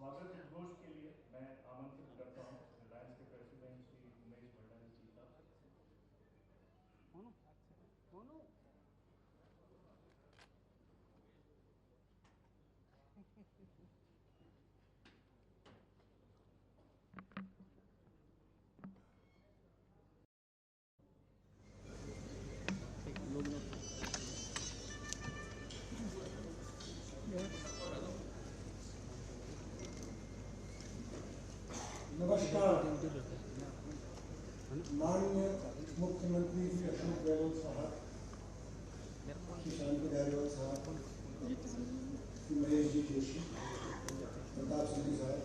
स्वागत उद्घोष के लिए मैं आमंत्रित करता हूं रिलायंस के प्रेसिडेंट श्री उमेश भट्टाचार्य जी का। नमस्कार। माननीय मुख्यमंत्री श्री अशोक गहलोत साहब, श्री शांति गहलोत साहब, श्री महेश जी जोशी, प्रताप सिंह साहब,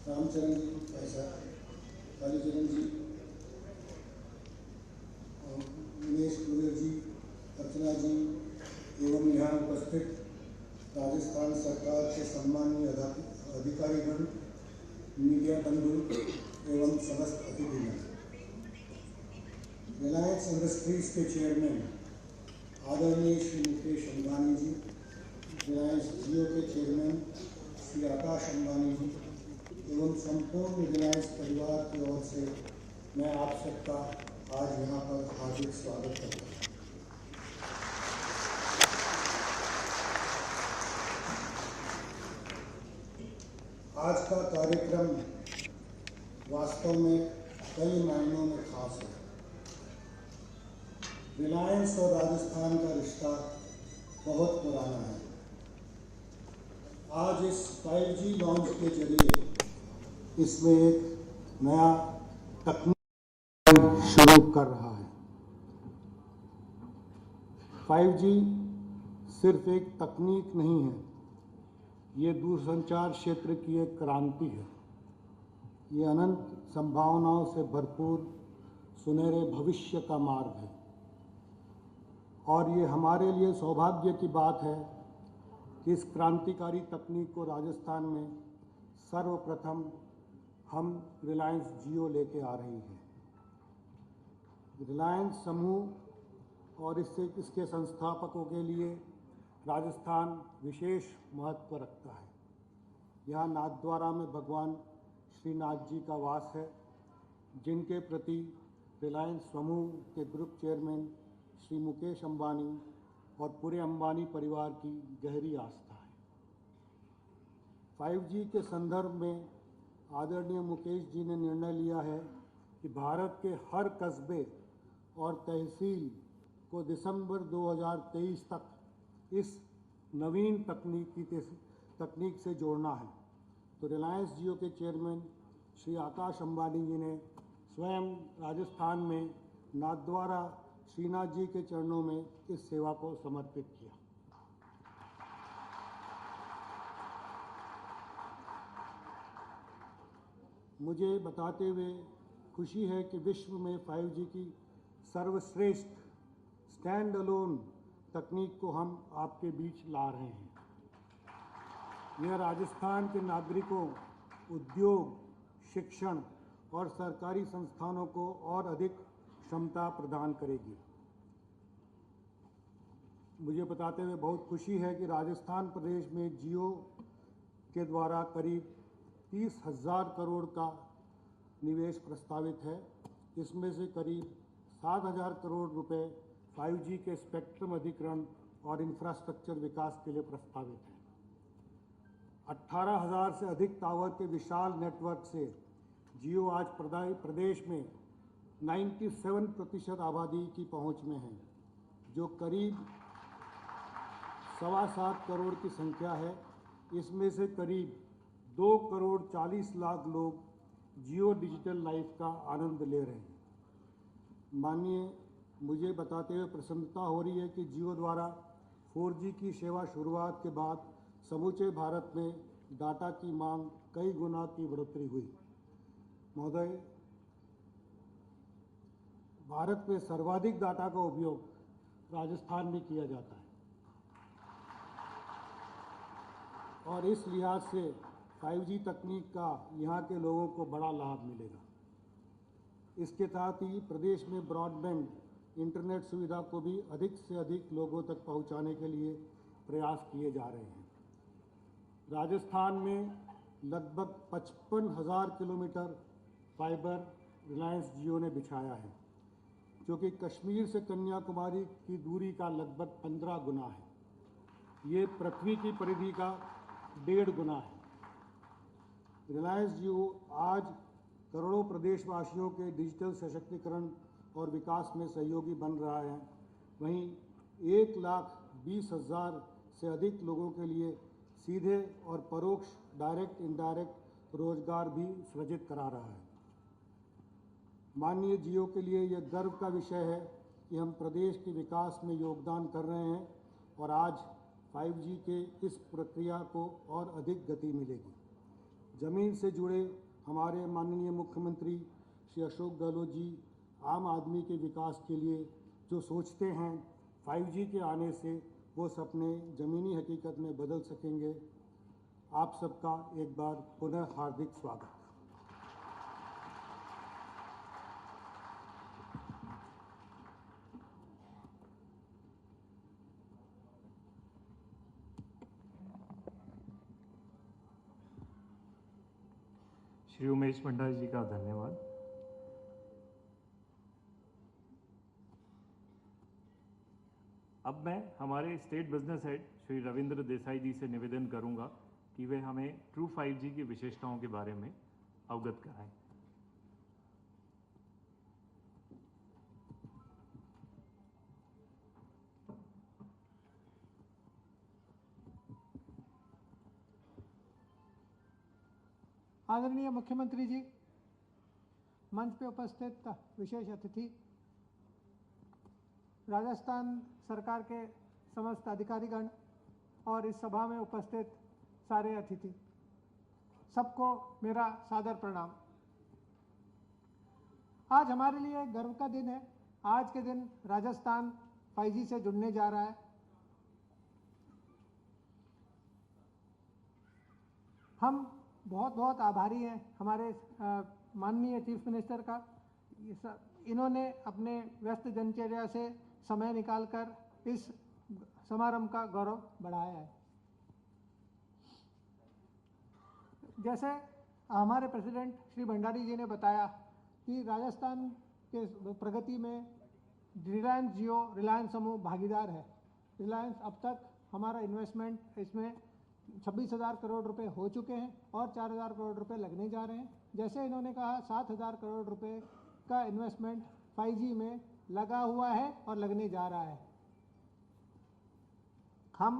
रामचरण जी पैसा, कालीचरण जी, दिनेश कुबेर जी, अर्चना जी एवं यहाँ उपस्थित राजस्थान सरकार के सम्मानीय अधिकारीगण, मीडिया बंधु एवं समस्त अतिथिगण। रिलायंस इंडस्ट्रीज के चेयरमैन आदरणीय श्री मुकेश अंबानी जी, रिलायंस जियो के चेयरमैन श्री आकाश अंबानी जी एवं संपूर्ण रिलायंस परिवार की ओर से मैं आप सबका आज यहाँ पर हार्दिक स्वागत करता हूँ। आज का कार्यक्रम वास्तव में कई मायनों में खास है। रिलायंस और राजस्थान का रिश्ता बहुत पुराना है। आज इस 5G लॉन्च के जरिए इसमें एक नया तकनीक शुरू कर रहा है। 5G सिर्फ एक तकनीक नहीं है, ये दूरसंचार क्षेत्र की एक क्रांति है। ये अनंत संभावनाओं से भरपूर सुनहरे भविष्य का मार्ग है और ये हमारे लिए सौभाग्य की बात है कि इस क्रांतिकारी तकनीक को राजस्थान में सर्वप्रथम हम रिलायंस जियो लेके आ रही है। रिलायंस समूह और इसके संस्थापकों के लिए राजस्थान विशेष महत्व रखता है। यहाँ नाथद्वारा में भगवान श्रीनाथ जी का वास है, जिनके प्रति रिलायंस समूह के ग्रुप चेयरमैन श्री मुकेश अंबानी और पूरे अंबानी परिवार की गहरी आस्था है। 5G के संदर्भ में आदरणीय मुकेश जी ने निर्णय लिया है कि भारत के हर कस्बे और तहसील को दिसंबर 2023 तक इस नवीन तकनीक से जोड़ना है। तो रिलायंस जियो के चेयरमैन श्री आकाश अंबानी जी ने स्वयं राजस्थान में नाथद्वारा श्रीनाथ जी के चरणों में इस सेवा को समर्पित किया। मुझे बताते हुए खुशी है कि विश्व में 5G की सर्वश्रेष्ठ स्टैंड अलोन तकनीक को हम आपके बीच ला रहे हैं। यह राजस्थान के नागरिकों, उद्योग, शिक्षण और सरकारी संस्थानों को और अधिक क्षमता प्रदान करेगी। मुझे बताते हुए बहुत खुशी है कि राजस्थान प्रदेश में जियो के द्वारा करीब 30,000 करोड़ का निवेश प्रस्तावित है। इसमें से करीब 7,000 करोड़ रुपए 5G के स्पेक्ट्रम अधिग्रहण और इंफ्रास्ट्रक्चर विकास के लिए प्रस्तावित है। 18,000 से अधिक टावर के विशाल नेटवर्क से जियो आज प्रदेश में 97% आबादी की पहुंच में है, जो करीब 7.25 करोड़ की संख्या है। इसमें से करीब 2 करोड़ 40 लाख लोग जियो डिजिटल लाइफ का आनंद ले रहे हैं। माननीय, मुझे बताते हुए प्रसन्नता हो रही है कि जियो द्वारा 4G की सेवा शुरुआत के बाद समूचे भारत में डाटा की मांग कई गुना की बढ़ोतरी हुई। महोदय, भारत में सर्वाधिक डाटा का उपयोग राजस्थान में किया जाता है और इस लिहाज से 5G तकनीक का यहाँ के लोगों को बड़ा लाभ मिलेगा। इसके साथ ही प्रदेश में ब्रॉडबैंड इंटरनेट सुविधा को भी अधिक से अधिक लोगों तक पहुँचाने के लिए प्रयास किए जा रहे हैं। राजस्थान में लगभग 55,000 किलोमीटर फाइबर रिलायंस जियो ने बिछाया है, जो कि कश्मीर से कन्याकुमारी की दूरी का लगभग 15 गुना है। ये पृथ्वी की परिधि का 1.5 गुना है। रिलायंस जियो आज करोड़ों प्रदेशवासियों के डिजिटल सशक्तिकरण और विकास में सहयोगी बन रहा है। वहीं 1,20,000 से अधिक लोगों के लिए सीधे और परोक्ष डायरेक्ट इनडायरेक्ट रोजगार भी सृजित करा रहा है। माननीय जियो के लिए यह गर्व का विषय है कि हम प्रदेश के विकास में योगदान कर रहे हैं और आज 5G के इस प्रक्रिया को और अधिक गति मिलेगी। ज़मीन से जुड़े हमारे माननीय मुख्यमंत्री श्री अशोक गहलोत जी आम आदमी के विकास के लिए जो सोचते हैं, 5G के आने से वो सपने ज़मीनी हकीकत में बदल सकेंगे। आप सबका एक बार पुनः हार्दिक स्वागत। श्री उमेश भंडारी जी का धन्यवाद। अब मैं हमारे state business head Shri Ravindra Desai ji से निवेदन करूंगा कि वे हमें ट्रू 5G की विशेषताओं के बारे में अवगत कराएं। आदरणीय मुख्यमंत्री जी, मंच पे उपस्थित विशेष अतिथि, राजस्थान सरकार के समस्त अधिकारीगण और इस सभा में उपस्थित सारे अतिथि, सबको मेरा सादर प्रणाम। आज हमारे लिए गर्व का दिन है। आज के दिन राजस्थान 5G से जुड़ने जा रहा है। हम बहुत बहुत आभारी हैं हमारे माननीय चीफ मिनिस्टर का। इन्होंने अपने व्यस्त दिनचर्या से समय निकालकर इस समारंभ का गौरव बढ़ाया है। जैसे हमारे प्रेसिडेंट श्री भंडारी जी ने बताया कि राजस्थान के प्रगति में रिलायंस जियो, रिलायंस समूह भागीदार है। रिलायंस अब तक हमारा इन्वेस्टमेंट इसमें 26,000 करोड़ रुपए हो चुके हैं और 4,000 करोड़ रुपए लगने जा रहे हैं। जैसे इन्होंने कहा 7,000 करोड़ रुपए का इन्वेस्टमेंट 5G में लगा हुआ है और लगने जा रहा है। हम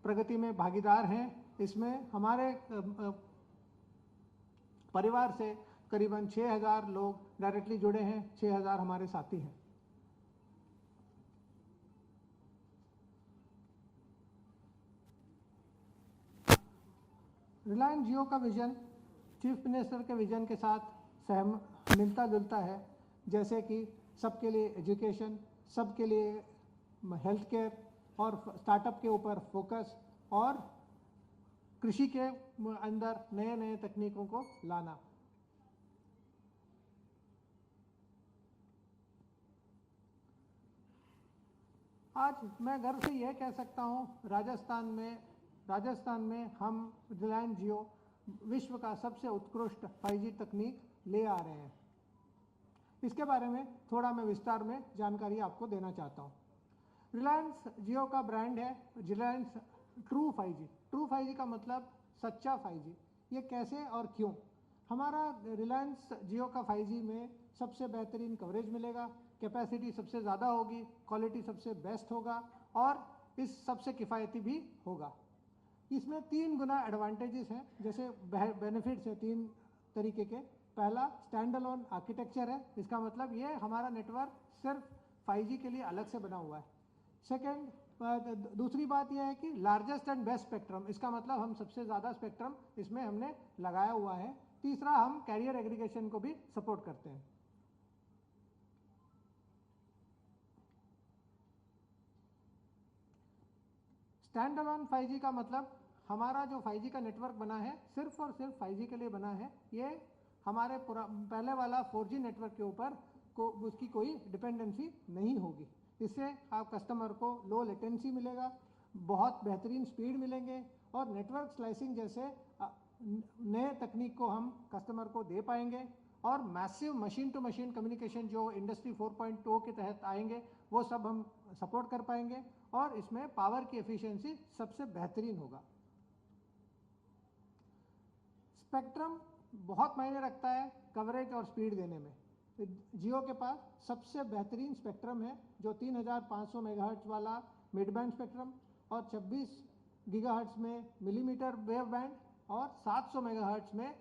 प्रगति में भागीदार हैं। इसमें हमारे परिवार से करीबन 6,000 लोग डायरेक्टली जुड़े हैं, 6,000 हमारे साथी हैं। रिलायंस जियो का विजन चीफ मिनिस्टर के विजन के साथ मिलता जुलता है। जैसे कि सबके लिए एजुकेशन, सबके लिए हेल्थ केयर और स्टार्टअप के ऊपर फोकस और कृषि के अंदर नए नए तकनीकों को लाना। आज मैं गर्व से यह कह सकता हूँ, राजस्थान में हम रिलायंस जियो विश्व का सबसे उत्कृष्ट 5G तकनीक ले आ रहे हैं। इसके बारे में थोड़ा मैं विस्तार में जानकारी आपको देना चाहता हूँ। रिलायंस जियो का ब्रांड है Reliance true 5G। True 5G का मतलब सच्चा 5G। ये कैसे और क्यों? हमारा रिलायंस जियो का 5G में सबसे बेहतरीन कवरेज मिलेगा, कैपेसिटी सबसे ज़्यादा होगी, क्वालिटी सबसे बेस्ट होगा और इस सबसे किफ़ायती भी होगा। इसमें 3 गुना एडवांटेजेस हैं। जैसे बेनिफिट्स है 3 तरीके के। पहला, स्टैंड अलोन आर्किटेक्चर है। इसका मतलब ये हमारा नेटवर्क सिर्फ 5G के लिए अलग से बना हुआ है। सेकेंड, दूसरी बात यह है कि लार्जेस्ट एंड बेस्ट स्पेक्ट्रम। इसका मतलब हम सबसे ज़्यादा स्पेक्ट्रम इसमें हमने लगाया हुआ है। तीसरा, हम कैरियर एग्रीगेशन को भी सपोर्ट करते हैं। स्टैंड अलोन 5G का मतलब हमारा जो 5G का नेटवर्क बना है सिर्फ और सिर्फ 5G के लिए बना है। ये हमारे पहले वाला 4G नेटवर्क के ऊपर उसकी कोई डिपेंडेंसी नहीं होगी। इससे आप कस्टमर को लो लेटेंसी मिलेगा, बहुत बेहतरीन स्पीड मिलेंगे और नेटवर्क स्लाइसिंग जैसे नए तकनीक को हम कस्टमर को दे पाएंगे और massive machine to machine communication जो इंडस्ट्री 4.0 के तहत आएंगे वो सब हम सपोर्ट कर पाएंगे और इसमें पावर की एफिशिएंसी सबसे बेहतरीन होगा। स्पेक्ट्रम बहुत मायने रखता है कवरेज और स्पीड देने में। जियो के पास सबसे बेहतरीन स्पेक्ट्रम है जो 3500 मेगाहर्ट्ज वाला मिड बैंड स्पेक्ट्रम और 26 गीगाहर्ट्ज में मिलीमीटर वेव बैंड और 700 मेगाहर्ट्ज में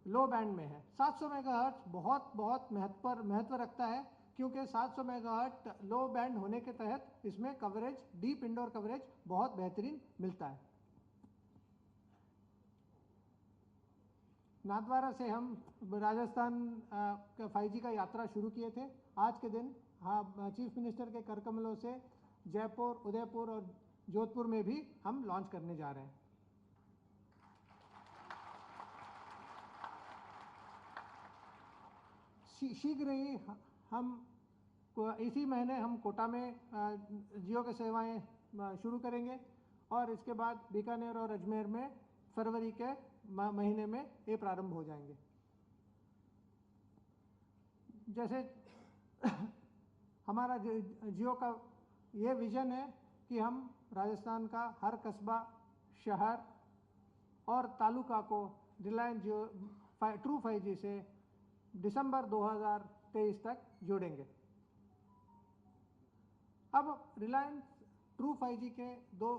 लो बैंड में है। 700 मेगाहर्ट्ज बहुत महत्व रखता है क्योंकि 700 मेगाहर्ट्ज लो बैंड होने के तहत इसमें कवरेज डीप इंडोर कवरेज बहुत बेहतरीन मिलता है। नाथद्वारा से हम राजस्थान का 5G का यात्रा शुरू किए थे। आज के दिन चीफ मिनिस्टर के कर कमलों से जयपुर, उदयपुर और जोधपुर में भी हम लॉन्च करने जा रहे हैं। शीघ्र ही हम इसी महीने हम कोटा में जियो की सेवाएं शुरू करेंगे और इसके बाद बीकानेर और अजमेर में फरवरी के महीने में ये प्रारंभ हो जाएंगे। जैसे हमारा जियो का ये विजन है कि हम राजस्थान का हर कस्बा, शहर और तालुका को रिलायंस जियो ट्रू 5G से दिसंबर 2023 तक जोड़ेंगे। अब रिलायंस ट्रू 5G के दो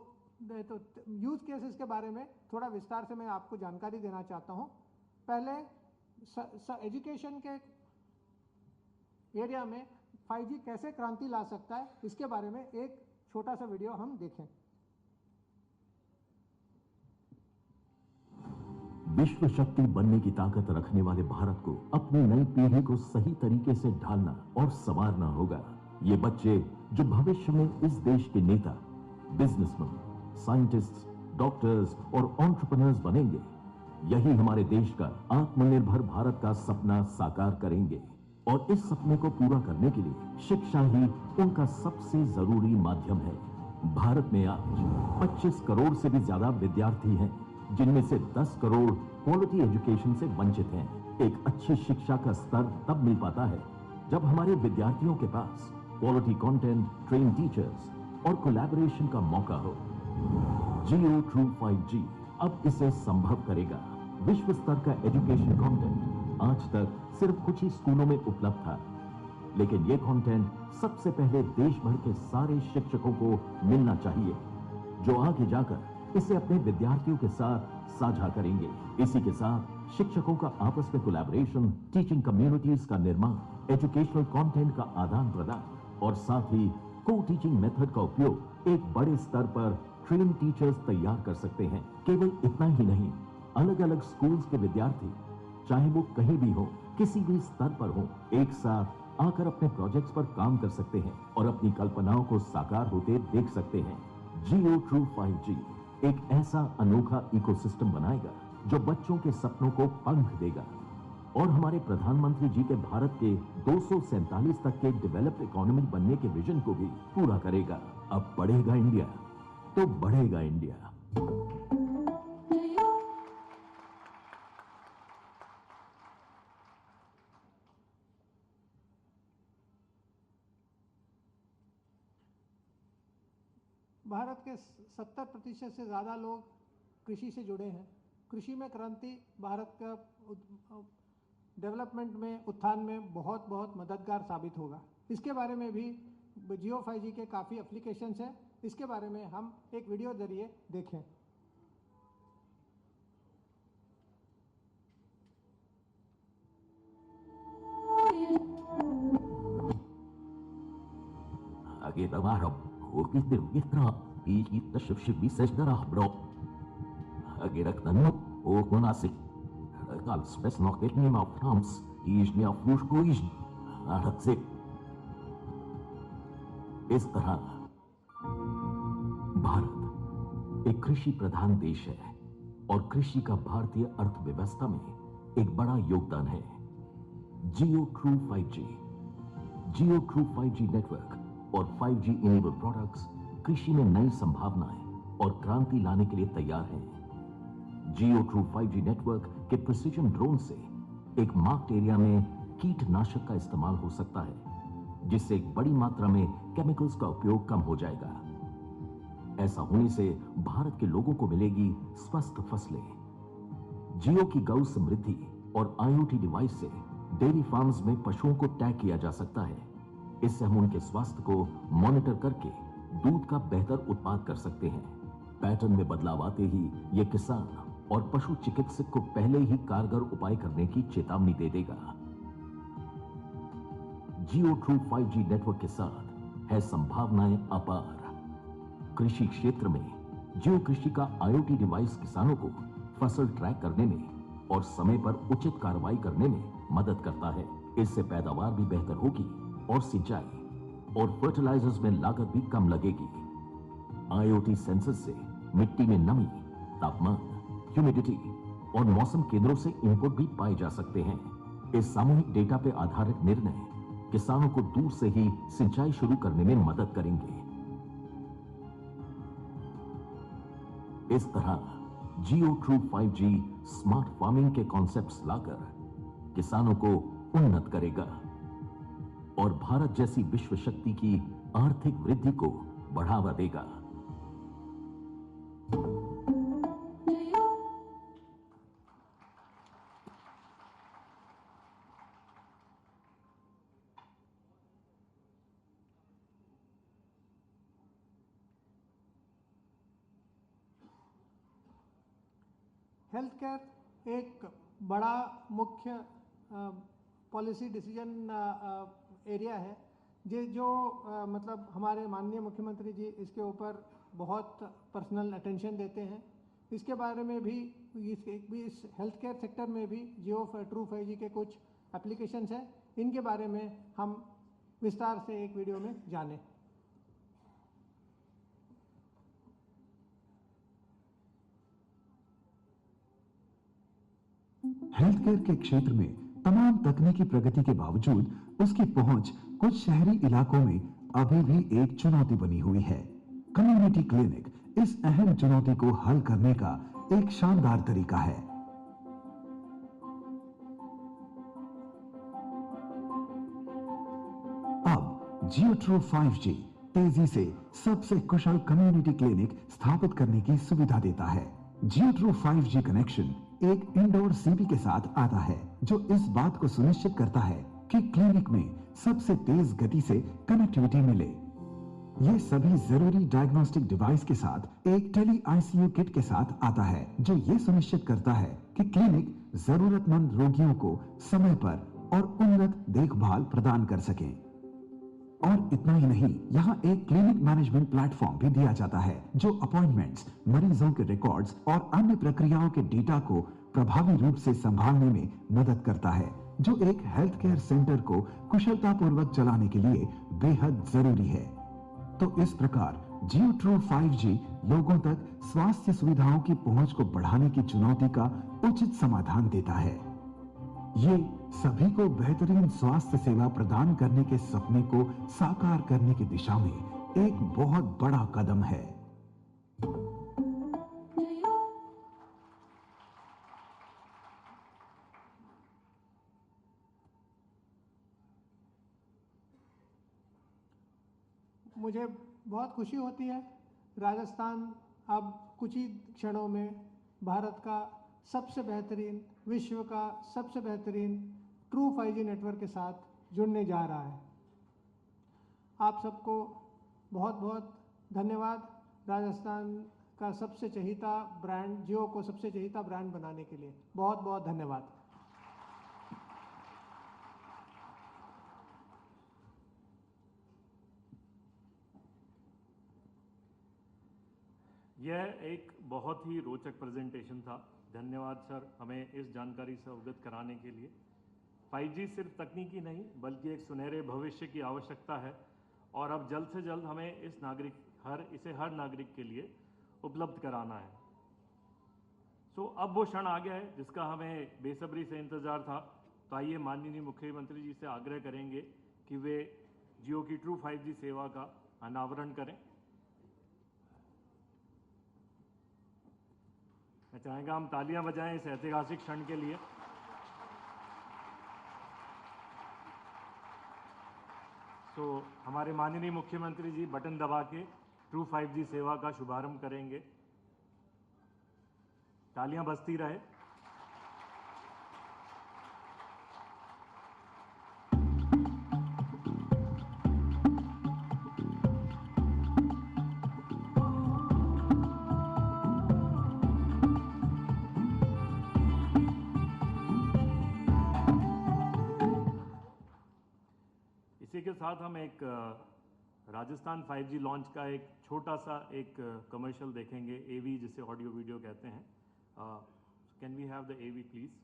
यूज केसेस के बारे में थोड़ा विस्तार से मैं आपको जानकारी देना चाहता हूं। पहले एजुकेशन के एरिया में 5G कैसे क्रांति ला सकता है इसके बारे में एक छोटा सा वीडियो हम देखें। विश्व शक्ति बनने की ताकत रखने वाले भारत को अपनी नई पीढ़ी को सही तरीके से ढालना और संवारना होगा। ये बच्चे जो भविष्य में इस देश के नेता, बिजनेसमैन, साइंटिस्ट्स, डॉक्टर्स और एंटरप्रेन्योर्स बनेंगे, यही हमारे देश का आत्मनिर्भर भारत का सपना साकार करेंगे। और इस सपने को पूरा करने के लिए शिक्षा ही उनका सबसे जरूरी माध्यम है। भारत में आज 25 करोड़ से भी ज्यादा विद्यार्थी हैं, जिनमें से 10 करोड़ क्वालिटी एजुकेशन से वंचित हैं। एक अच्छी शिक्षा का स्तर तब मिल पाता है जब हमारे विद्यार्थियों के पास क्वालिटी कंटेंट, ट्रेन टीचर्स और कोलैबोरेशन का मौका हो। जियो ट्रू 5G अब इसे संभव करेगा। विश्व स्तर का एजुकेशन कंटेंट आज तक सिर्फ कुछ ही स्कूलों में उपलब्ध था, लेकिन यह कंटेंट सबसे पहले देश भर के सारे शिक्षकों को मिलना चाहिए, जो आगे जाकर इसे अपने विद्यार्थियों के साथ साझा करेंगे। इसी के साथ शिक्षकों का आपस में कोलैबोरेशन, टीचिंग कम्युनिटीज का निर्माण, एजुकेशनल कंटेंट का आदान प्रदान और साथ ही को टीचिंग मेथड का उपयोग एक बड़े स्तर पर ट्रेन टीचर्स तैयार कर सकते हैं। केवल इतना ही नहीं, अलग अलग स्कूल्स के विद्यार्थी चाहे वो कहीं भी हो, किसी भी स्तर पर हो, एक साथ आकर अपने प्रोजेक्ट्स पर काम कर सकते हैं और अपनी कल्पनाओं को साकार होते देख सकते हैं। जियो ट्रू 5G एक ऐसा अनोखा इकोसिस्टम बनाएगा जो बच्चों के सपनों को पंख देगा और हमारे प्रधानमंत्री जी के भारत के 247 तक के डेवलप्ड इकोनॉमी बनने के विजन को भी पूरा करेगा। अब बढ़ेगा इंडिया तो बढ़ेगा इंडिया। भारत के 70% से ज़्यादा लोग कृषि से जुड़े हैं। कृषि में क्रांति भारत का डेवलपमेंट में, उत्थान में बहुत मददगार साबित होगा। इसके बारे में भी जियो 5G के काफ़ी एप्लीकेशंस हैं। इसके बारे में हम एक वीडियो जरिए देखें। Agad araw, urkit dirgitra, bigit na shibis na rahbro. Agirak na no, o kunasik. Regal spes no ket ni ma Frans, ish ni aflush ko ish. Araksik. इस तरह भारत एक कृषि प्रधान देश है और कृषि का भारतीय अर्थव्यवस्था में एक बड़ा योगदान है। जियो ट्रू 5G, जियो ट्रू 5G नेटवर्क और 5G इनेबल प्रोडक्ट्स कृषि में नई संभावनाएं और क्रांति लाने के लिए तैयार हैं। जियो ट्रू 5G नेटवर्क के प्रिसीजन ड्रोन से एक मार्क्ड एरिया में कीटनाशक का इस्तेमाल हो सकता है, जिससे एक बड़ी मात्रा में केमिकल्स का उपयोग कम हो जाएगा। ऐसा होने से भारत के लोगों को मिलेगी स्वस्थ फसलें। जियो की गौ समृद्धि और IoT डिवाइस से डेयरी फार्म्स में पशुओं को टैग किया जा सकता है। इससे हम उनके स्वास्थ्य को मॉनिटर करके दूध का बेहतर उत्पाद कर सकते हैं। पैटर्न में बदलाव आते ही ये किसान और पशु चिकित्सक को पहले ही कारगर उपाय करने की चेतावनी दे देगा। जियो ट्रू 5G नेटवर्क के साथ है संभावनाएं अपार। कृषि क्षेत्र में जियो कृषि का IoT डिवाइस किसानों को फसल ट्रैक करने में और समय पर उचित कार्रवाई करने में मदद करता है। इससे पैदावार भी बेहतर होगी और सिंचाई और फर्टिलाइजर्स में लागत भी कम लगेगी। IoT सेंसर से मिट्टी में नमी, तापमान, ह्यूमिडिटी और मौसम केंद्रों से इनपुट भी पाए जा सकते हैं। इस सामूहिक डेटा पर आधारित निर्णय किसानों को दूर से ही सिंचाई शुरू करने में मदद करेंगे। इस तरह जियो ट्रू 5G स्मार्ट फार्मिंग के कॉन्सेप्ट्स लाकर किसानों को उन्नत करेगा और भारत जैसी विश्व शक्ति की आर्थिक वृद्धि को बढ़ावा देगा। हेल्थ केयर एक बड़ा मुख्य पॉलिसी डिसीजन एरिया है जो मतलब हमारे माननीय मुख्यमंत्री जी इसके ऊपर बहुत पर्सनल अटेंशन देते हैं। इसके बारे में भी इस हेल्थ केयर सेक्टर में भी जियो ट्रू 5G के कुछ एप्लीकेशंस हैं। इनके बारे में हम विस्तार से एक वीडियो में जानें। हेल्थ केयर के क्षेत्र में तमाम तकनीकी प्रगति के बावजूद उसकी पहुंच कुछ शहरी इलाकों में अभी भी एक चुनौती बनी हुई है। कम्युनिटी क्लिनिक इस अहम चुनौती को हल करने का एक शानदार तरीका है। अब जियो ट्रू 5G तेजी से सबसे कुशल कम्युनिटी क्लिनिक स्थापित करने की सुविधा देता है। जियो ट्रू 5G कनेक्शन एक इंडोर सीपी के साथ आता है, जो इस बात को सुनिश्चित करता है कि क्लिनिक में सबसे तेज गति से कनेक्टिविटी मिले। यह सभी जरूरी डायग्नोस्टिक डिवाइस के साथ एक टेली ICU किट के साथ आता है, जो यह सुनिश्चित करता है कि क्लिनिक जरूरतमंद रोगियों को समय पर और उन्नत देखभाल प्रदान कर सके। और इतना ही नहीं, यहाँ एक क्लिनिक मैनेजमेंट प्लेटफॉर्म भी दिया जाता है, जो अपॉइंटमेंट्स, मरीजों के रिकॉर्ड्स और अन्य प्रक्रियाओं के डेटा को प्रभावी रूप से संभालने में मदद करता है, जो एक हेल्थ केयर सेंटर को कुशलतापूर्वक चलाने के लिए बेहद जरूरी है। तो इस प्रकार जियो ट्रू 5G लोगों तक स्वास्थ्य सुविधाओं की पहुंच को बढ़ाने की चुनौती का उचित समाधान देता है। ये सभी को बेहतरीन स्वास्थ्य सेवा प्रदान करने के सपने को साकार करने की दिशा में एक बहुत बड़ा कदम है। मुझे बहुत खुशी होती है, राजस्थान अब कुछ ही क्षणों में भारत का सबसे बेहतरीन, विश्व का सबसे बेहतरीन ट्रू 5G नेटवर्क के साथ जुड़ने जा रहा है। आप सबको बहुत बहुत धन्यवाद राजस्थान का सबसे चहीता ब्रांड, जियो को सबसे चहीता ब्रांड बनाने के लिए। बहुत बहुत धन्यवाद। यह एक बहुत ही रोचक प्रेजेंटेशन था। धन्यवाद सर, हमें इस जानकारी से अवगत कराने के लिए। 5G सिर्फ तकनीकी नहीं बल्कि एक सुनहरे भविष्य की आवश्यकता है और अब जल्द से जल्द हमें इसे हर नागरिक के लिए उपलब्ध कराना है। अब वो क्षण आ गया है जिसका हमें बेसब्री से इंतजार था। तो आइए माननीय मुख्यमंत्री जी से आग्रह करेंगे कि वे जियो की ट्रू 5G सेवा का अनावरण करें। मैं चाहेंगा हम तालियां बजाएं इस ऐतिहासिक क्षण के लिए। तो हमारे माननीय मुख्यमंत्री जी बटन दबा के ट्रू 5G सेवा का शुभारंभ करेंगे। तालियां बजती रहे। इसी के साथ हम एक राजस्थान 5G लॉन्च का एक छोटा सा एक कमर्शियल देखेंगे, एवी जिसे ऑडियो वीडियो कहते हैं। Can we have the AV please?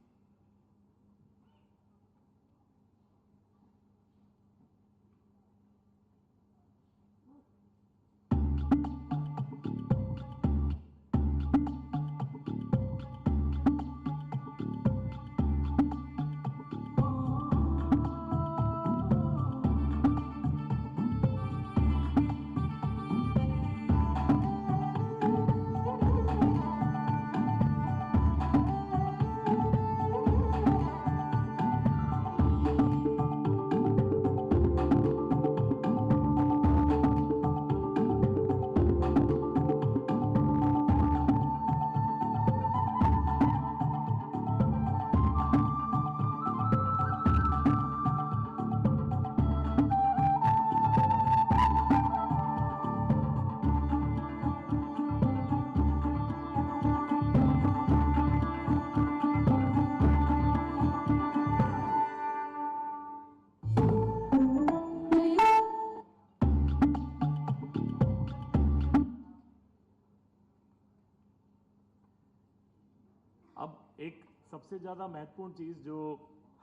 अब एक सबसे ज़्यादा महत्वपूर्ण चीज़ जो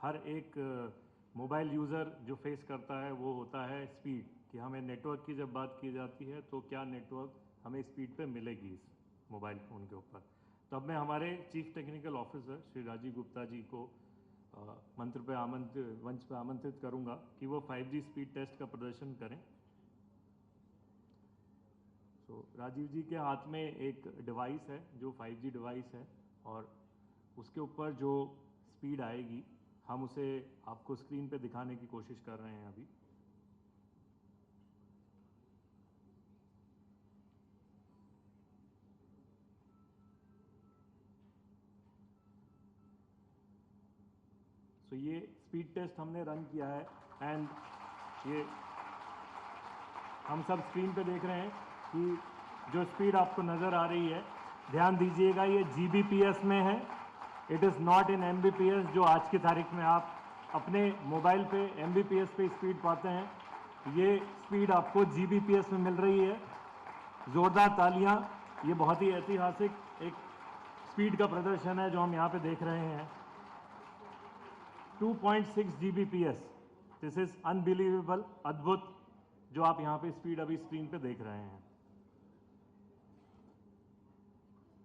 हर एक मोबाइल यूज़र जो फेस करता है वो होता है स्पीड, कि हमें नेटवर्क की जब बात की जाती है तो क्या नेटवर्क हमें स्पीड पे मिलेगी इस मोबाइल फ़ोन के ऊपर। तो अब मैं हमारे chief technical officer Shri Rajiv Gupta ji को मंच पे आमंत्रित करूंगा कि वो 5G स्पीड टेस्ट का प्रदर्शन करें। तो राजीव जी के हाथ में एक डिवाइस है जो 5G डिवाइस है, और उसके ऊपर जो स्पीड आएगी हम उसे आपको स्क्रीन पे दिखाने की कोशिश कर रहे हैं अभी। तो ये स्पीड टेस्ट हमने रन किया है एंड ये हम सब स्क्रीन पे देख रहे हैं कि जो स्पीड आपको नज़र आ रही है, ध्यान दीजिएगा ये GBps में है, it is not in MBps जो आज की तारीख में आप अपने मोबाइल पे MBps पे स्पीड पाते हैं। ये स्पीड आपको GBps में मिल रही है। ज़ोरदार तालियां, ये बहुत ही ऐतिहासिक एक स्पीड का प्रदर्शन है जो हम यहाँ पे देख रहे हैं। 2.6 GBps, दिस इज अनबिलीवेबल, अद्भुत जो आप यहाँ पे स्पीड अभी स्क्रीन पे देख रहे हैं।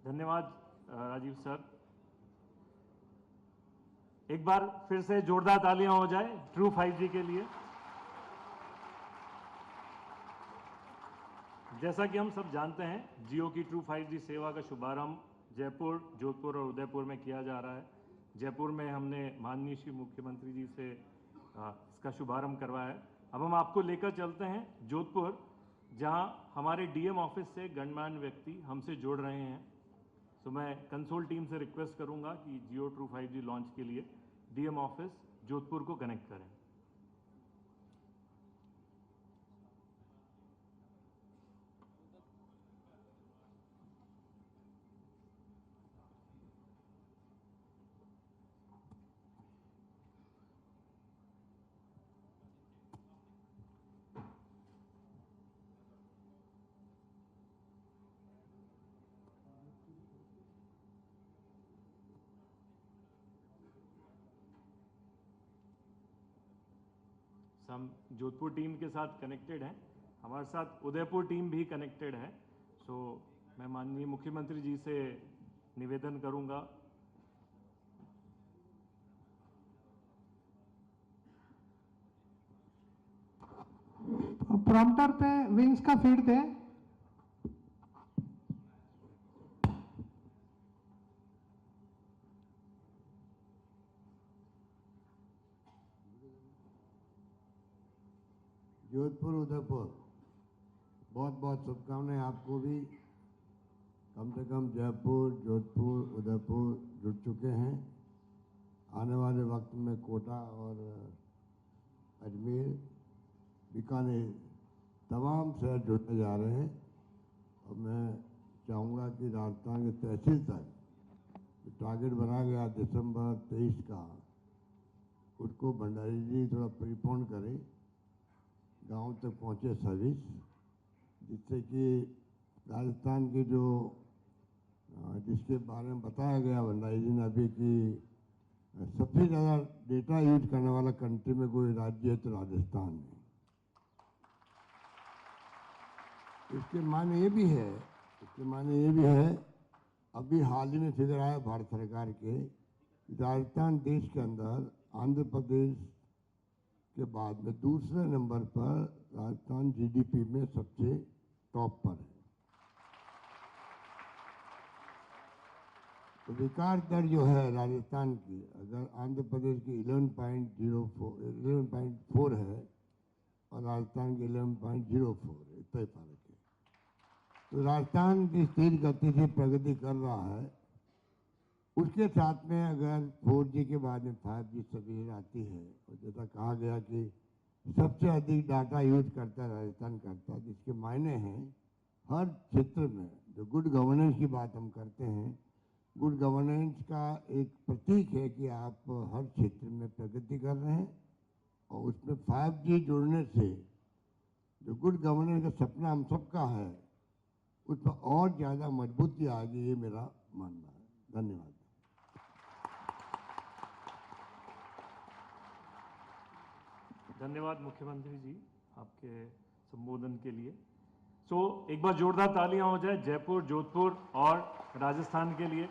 धन्यवाद राजीव सर। एक बार फिर से जोरदार तालियां हो जाए ट्रू 5G के लिए। जैसा कि हम सब जानते हैं, जियो की ट्रू 5G सेवा का शुभारंभ जयपुर, जोधपुर और उदयपुर में किया जा रहा है। जयपुर में हमने माननीय श्री मुख्यमंत्री जी से इसका शुभारंभ करवाया है। अब हम आपको लेकर चलते हैं जोधपुर, जहां हमारे DM ऑफिस से गणमान्य व्यक्ति हमसे जुड़ रहे हैं। तो मैं कंसोल टीम से रिक्वेस्ट करूंगा कि जियो ट्रू 5G लॉन्च के लिए DM ऑफिस जोधपुर को कनेक्ट करें। हम जोधपुर टीम के साथ कनेक्टेड हैं, हमारे साथ उदयपुर टीम भी कनेक्टेड है। सो मैं माननीय मुख्यमंत्री जी से निवेदन करूंगा प्रॉम्प्टर पे विंग्स का फीड दें। जोधपुर उदयपुर बहुत बहुत शुभकामनाएं आपको भी। कम से कम जयपुर, जोधपुर, उदयपुर जुड़ चुके हैं। आने वाले वक्त में कोटा और अजमेर, बीकानेर तमाम शहर जुड़ते जा रहे हैं। और मैं चाहूँगा कि राजस्थान के तहसील तक टारगेट बनाया गया दिसंबर 23 का, उसको भंडारी जी थोड़ा परिपूर्ण करें, गांव तक पहुँचे सर्विस, जिससे कि राजस्थान के जो जिसके बारे में बताया गया भंडारी जी ने अभी कि सबसे ज़्यादा डेटा यूज करने वाला कंट्री में कोई राज्य है तो राजस्थान है। इसके माने ये भी है, अभी हाल ही में फिगर आया भारत सरकार के, राजस्थान देश के अंदर आंध्र प्रदेश के बाद में दूसरे नंबर पर राजस्थान जीडीपी में सबसे टॉप पर है। तो विकास दर जो है राजस्थान की, अगर आंध्र प्रदेश की 11.4 है और राजस्थान की 11.04 है, इतना ही फर्क है। तो राजस्थान की तेज गति से प्रगति कर रहा है। उसके साथ में अगर 4G के बाद में 5G सर्विस आती है, और जैसा कहा गया कि सबसे अधिक डाटा यूज करता है राजस्थान करता है, जिसके मायने हैं हर क्षेत्र में जो गुड गवर्नेंस की बात हम करते हैं, गुड गवर्नेंस का एक प्रतीक है कि आप हर क्षेत्र में प्रगति कर रहे हैं। और उसमें 5G जुड़ने से जो गुड गवर्नेंस का सपना हम सबका है, उस पर और ज़्यादा मजबूती आएगी, ये मेरा मानना है। धन्यवाद। धन्यवाद मुख्यमंत्री जी आपके संबोधन के लिए। एक बार जोरदार तालियां हो जाए जयपुर, जोधपुर और राजस्थान के लिए।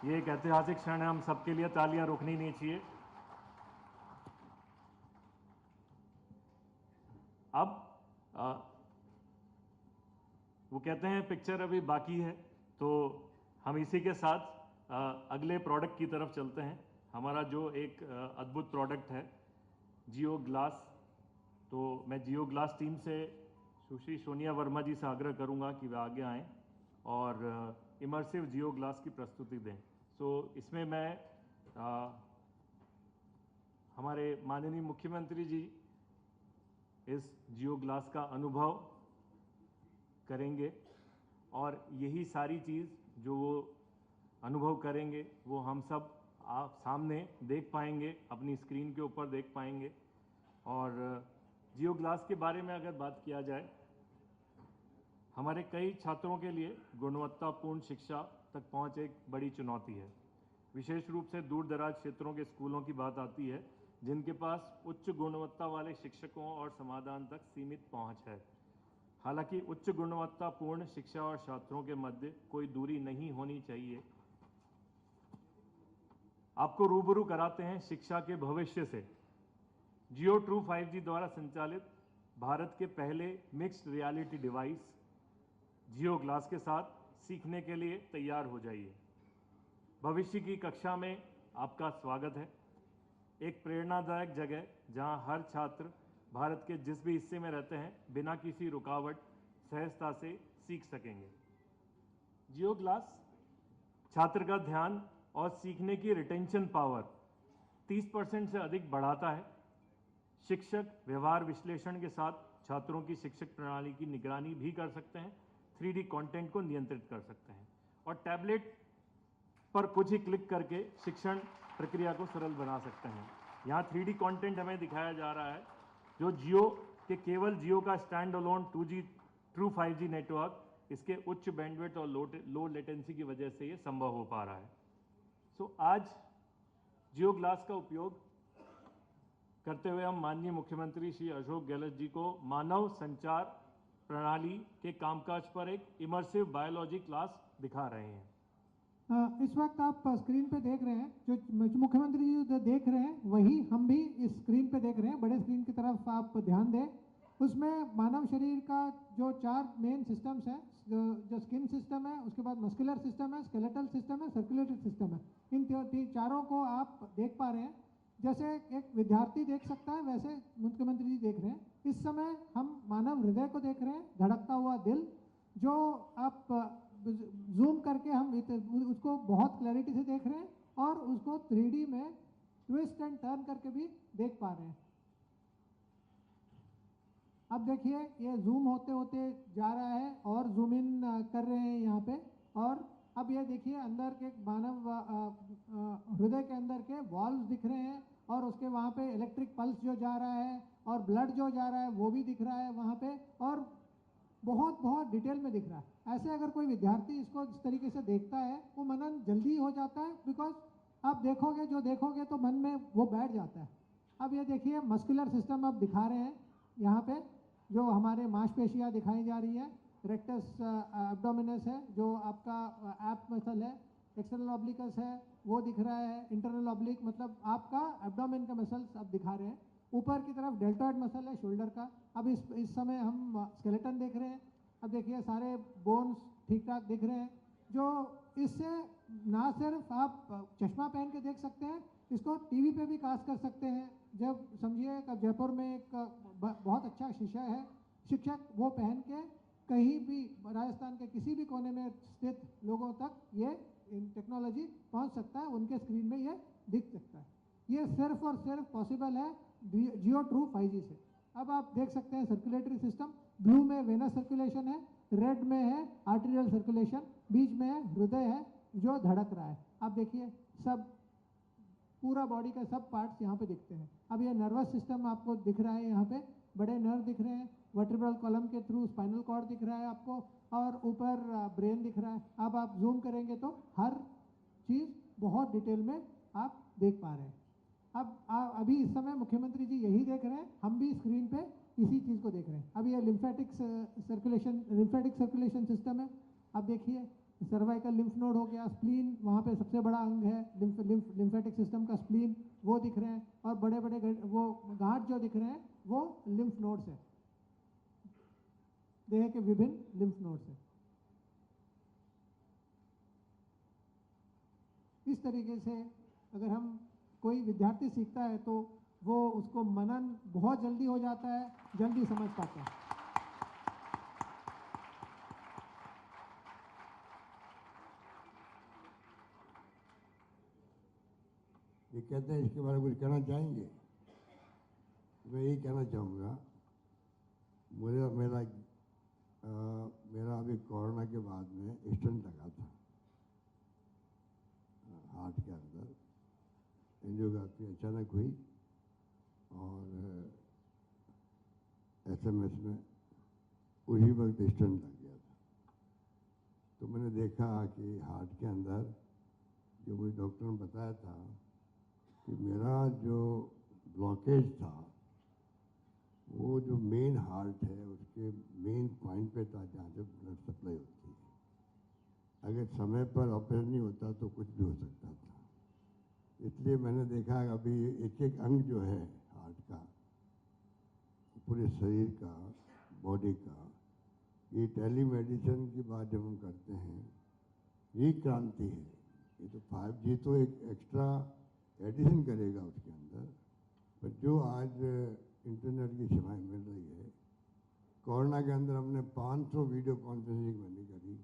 ये एक ऐतिहासिक क्षण है, हम सबके लिए तालियां रुकनी नहीं चाहिए। अब वो कहते हैं पिक्चर अभी बाकी है, तो हम इसी के साथ अगले प्रोडक्ट की तरफ चलते हैं। हमारा जो एक अद्भुत प्रोडक्ट है जियो ग्लास। तो मैं जियो ग्लास टीम से सुश्री सोनिया वर्मा जी से आग्रह करूंगा कि वे आगे आएं और इमर्सिव जियो ग्लास की प्रस्तुति दें। इसमें मैं हमारे माननीय मुख्यमंत्री जी इस जियो ग्लास का अनुभव करेंगे और यही सारी चीज़ जो वो अनुभव करेंगे वो हम सब आप सामने देख पाएंगे, अपनी स्क्रीन के ऊपर देख पाएंगे। और जियो ग्लास के बारे में अगर बात किया जाए, हमारे कई छात्रों के लिए गुणवत्तापूर्ण शिक्षा तक पहुंच एक बड़ी चुनौती है। विशेष रूप से दूर दराज क्षेत्रों के स्कूलों की बात आती है, जिनके पास उच्च गुणवत्ता वाले शिक्षकों और समाधान तक सीमित पहुंच है। हालांकि उच्च गुणवत्तापूर्ण शिक्षा और छात्रों के मध्य कोई दूरी नहीं होनी चाहिए। आपको रूबरू कराते हैं शिक्षा के भविष्य से। जियो ट्रू 5G द्वारा संचालित भारत के पहले मिक्स्ड रियलिटी डिवाइस जियो ग्लास के साथ सीखने के लिए तैयार हो जाइए। भविष्य की कक्षा में आपका स्वागत है। एक प्रेरणादायक जगह जहां हर छात्र भारत के जिस भी हिस्से में रहते हैं बिना किसी रुकावट सहजता से सीख सकेंगे। जियो ग्लास छात्र का ध्यान और सीखने की रिटेंशन पावर 30% से अधिक बढ़ाता है। शिक्षक व्यवहार विश्लेषण के साथ छात्रों की शिक्षक प्रणाली की निगरानी भी कर सकते हैं, 3D कंटेंट को नियंत्रित कर सकते हैं और टैबलेट पर कुछ ही क्लिक करके शिक्षण प्रक्रिया को सरल बना सकते हैं। यहाँ 3D कंटेंट हमें दिखाया जा रहा है जो जियो के केवल जियो का stand alone 2G true 5G network, इसके उच्च बैंडविड्थ और लो लेटेंसी की वजह से ये संभव हो पा रहा है। आज जियो ग्लास का उपयोग करते हुए हम माननीय मुख्यमंत्री श्री अशोक गहलोत जी को मानव संचार प्रणाली के कामकाज पर एक इमर्सिव बायोलॉजी क्लास दिखा रहे हैं। इस वक्त आप स्क्रीन पे देख रहे हैं, जो मुख्यमंत्री जी जो देख रहे हैं वही हम भी इस स्क्रीन पे देख रहे हैं। बड़े स्क्रीन की तरफ आप ध्यान दें। उसमें मानव शरीर का जो 4 मेन सिस्टम्स हैं, जो स्किन सिस्टम है, उसके बाद मस्कुलर सिस्टम है, स्केलेटल सिस्टम है, सर्कुलेटरी सिस्टम है। इन चारों को आप देख पा रहे हैं। जैसे एक विद्यार्थी देख सकता है वैसे मुख्यमंत्री जी देख रहे हैं। इस समय हम मानव हृदय को देख रहे हैं, धड़कता हुआ दिल, जो आप जूम करके हम उसको बहुत क्लैरिटी से देख रहे हैं और उसको 3D में ट्विस्ट एंड टर्न करके भी देख पा रहे हैं। अब देखिए ये जूम होते होते जा रहा है और जूम इन कर रहे हैं यहाँ पे, और अब ये देखिए अंदर के मानव हृदय के अंदर के वॉल्व दिख रहे हैं और उसके वहाँ पे इलेक्ट्रिक पल्स जो जा रहा है और ब्लड जो जा रहा है वो भी दिख रहा है वहाँ पे, और बहुत बहुत डिटेल में दिख रहा है। ऐसे अगर कोई विद्यार्थी इसको इस तरीके से देखता है वो मनन जल्दी हो जाता है, बिकॉज आप देखोगे जो देखोगे तो मन में वो बैठ जाता है। अब ये देखिए मस्कुलर सिस्टम अब दिखा रहे हैं यहाँ पे, जो हमारे मांसपेशियाँ दिखाई जा रही है, रेक्टस एब्डोमिनस है जो आपका ऐप मसल है, एक्सटर्नल ऑब्लिकस है वो दिख रहा है, इंटरनल ऑब्लिक मतलब आपका एब्डोमेन का मसल्स अब दिखा रहे हैं, ऊपर की तरफ डेल्टॉइड मसल है शोल्डर का। अब इस समय हम स्केलेटन देख रहे हैं। अब देखिए सारे बोन्स ठीक ठाक दिख रहे हैं, जो इससे ना सिर्फ आप चश्मा पहन के देख सकते हैं, इसको टीवी पे भी कास्ट कर सकते हैं। जब समझिए कि जयपुर में एक बहुत अच्छा शिक्षक वो पहन के कहीं भी राजस्थान के किसी भी कोने में स्थित लोगों तक ये टेक्नोलॉजी पहुंच सकता है, उनके स्क्रीन में ये दिख सकता है। ये सिर्फ और सिर्फ पॉसिबल है जियो ट्रू 5G से। अब आप देख सकते हैं सर्कुलेटरी सिस्टम, ब्लू में वेनस सर्कुलेशन है, रेड में है आर्टेरियल सर्कुलेशन, बीच में है हृदय है जो धड़क रहा है। आप देखिए सब पूरा बॉडी का सब पार्ट्स यहाँ पे दिखते हैं। अब ये नर्वस सिस्टम आपको दिख रहा है, यहाँ पे बड़े नर्व दिख रहे हैं, वर्टिब्रल कॉलम के थ्रू स्पाइनल कॉर्ड दिख रहा है आपको, और ऊपर ब्रेन दिख रहा है। अब आप जूम करेंगे तो हर चीज़ बहुत डिटेल में आप देख पा रहे हैं। अब अभी इस समय मुख्यमंत्री जी यही देख रहे हैं, हम भी स्क्रीन पे इसी चीज़ को देख रहे हैं। अब ये लिम्फेटिक सर्कुलेशन सिस्टम है। अब देखिए सर्वाइकल लिम्फ नोड हो गया, स्प्लीन वहाँ पे सबसे बड़ा अंग है लिम्फेटिक सिस्टम का, स्प्लीन वो दिख रहे हैं, और बड़े बड़े वो गांठ जो दिख रहे हैं वो लिम्फ नोड्स है, देह के विभिन्न लिम्फ नोड्स है। इस तरीके से अगर हम कोई विद्यार्थी सीखता है तो वो उसको मनन बहुत जल्दी हो जाता है, जल्दी समझ पाता है। ये कहते हैं इसके बारे में कुछ कहना चाहेंगे? मैं यही कहना चाहूँगा, मेरा अभी कोरोना के बाद में स्टेंट लगा था हार्ट के अंदर, एंजियोग्राफी अचानक हुई और SMS में उसी वक्त स्टेंट लग गया था। तो मैंने देखा कि हार्ट के अंदर जो मुझे डॉक्टर ने बताया था कि मेरा जो ब्लॉकेज था वो जो मेन हार्ट है उसके मेन पॉइंट पे था जहाँ से ब्लड सप्लाई होती है। अगर समय पर ऑपरेशन नहीं होता तो कुछ भी हो सकता था। इसलिए मैंने देखा अभी एक एक अंग जो है हार्ट का, पूरे शरीर का, बॉडी का, ये टेलीमेडिसिन की बात जब हम करते हैं, ये क्रांति है। ये तो 5G तो एक एक्स्ट्रा एडिशन करेगा उसके अंदर, पर जो आज इंटरनेट की सेवाएं मिल रही है, कोरोना के अंदर हमने 500 वीडियो कॉन्फ्रेंसिंग मैंने करी,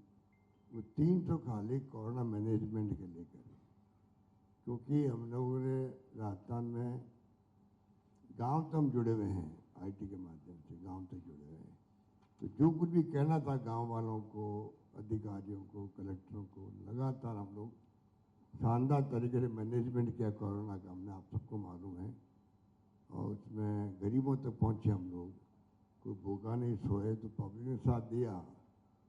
वो 300 खाली कोरोना मैनेजमेंट के लिए करी, क्योंकि हम लोगों ने राजस्थान में गांव तक जुड़े हुए हैं, IT के माध्यम से गांव तक जुड़े हुए हैं। तो जो कुछ भी कहना था गांव वालों को, अधिकारियों को, कलेक्टरों को, लगातार हम लोग शानदार तरीके से मैनेजमेंट किया कोरोना का, हमने आप सबको मालूम है। और उसमें गरीबों तक पहुंचे हम लोग, कोई भूखा नहीं सोए, तो पब्लिक ने साथ दिया।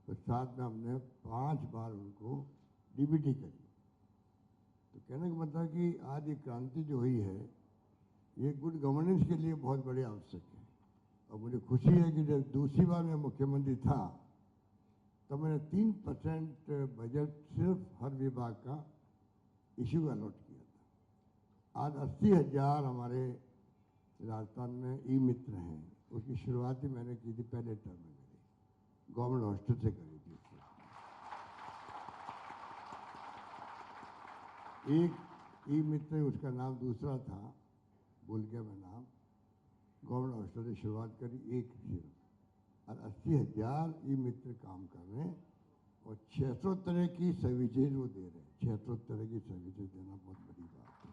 तो साथ में हमने 5 बार उनको DBT करी। तो कहने का मतलब कि आज ये क्रांति जो हुई है, ये गुड गवर्नेंस के लिए बहुत बड़ी आवश्यक है। और मुझे खुशी है कि जब दूसरी बार मैं मुख्यमंत्री था तब मैंने 3% बजट सिर्फ हर विभाग का इश्यू अलॉट किया था। आज 80,000 हमारे राजस्थान में ई-मित्र हैं, उसकी शुरुआत ही मैंने की थी पहले टर्म में, मेरी गवर्नमेंट हॉस्टल से करी थी। एक ई-मित्र, उसका नाम दूसरा था, भूल गया मैं नाम, गवर्नमेंट हॉस्पिटल से शुरुआत करी, एक सिर्फ, और 80,000 ई मित्र काम कर रहे हैं और 600 तरह की सर्विसेज वो दे रहे हैं। 600 तरह की सर्विसेज देना बहुत बड़ी बात है।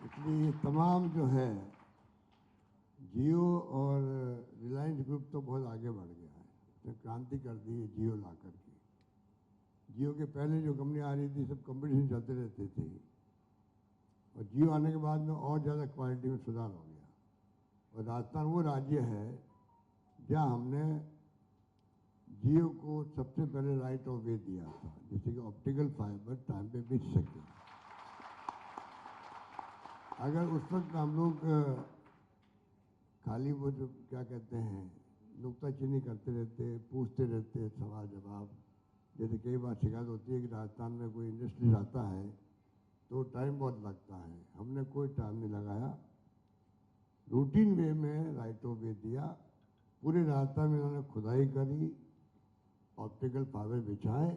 इसलिए ये तमाम जो है जियो और रिलायंस ग्रुप तो बहुत आगे बढ़ गया है, तो क्रांति कर दी है जियो ला करके। जियो के पहले जो कंपनी आ रही थी सब कंपटीशन चलते रहते थे, और जियो आने के बाद में और ज़्यादा क्वालिटी में सुधार हो गया। और राजस्थान वो राज्य है जहाँ हमने जियो को सबसे पहले राइट ऑफ वे दिया था, जैसे कि ऑप्टिकल फाइबर टाइम पे बेच सके। अगर उस वक्त हम लोग खाली वो जो क्या कहते हैं नुक्ताचीनी करते रहते, पूछते रहते सवाल जवाब, जैसे कई बार शिकायत होती है कि राजस्थान में कोई इंडस्ट्री आता है तो टाइम बहुत लगता है, हमने कोई टाइम नहीं लगाया, रूटीन वे में राइट ऑफ वे दिया। पूरे राजस्थान में उन्होंने खुदाई करी, ऑप्टिकल फाइबर बिछाए,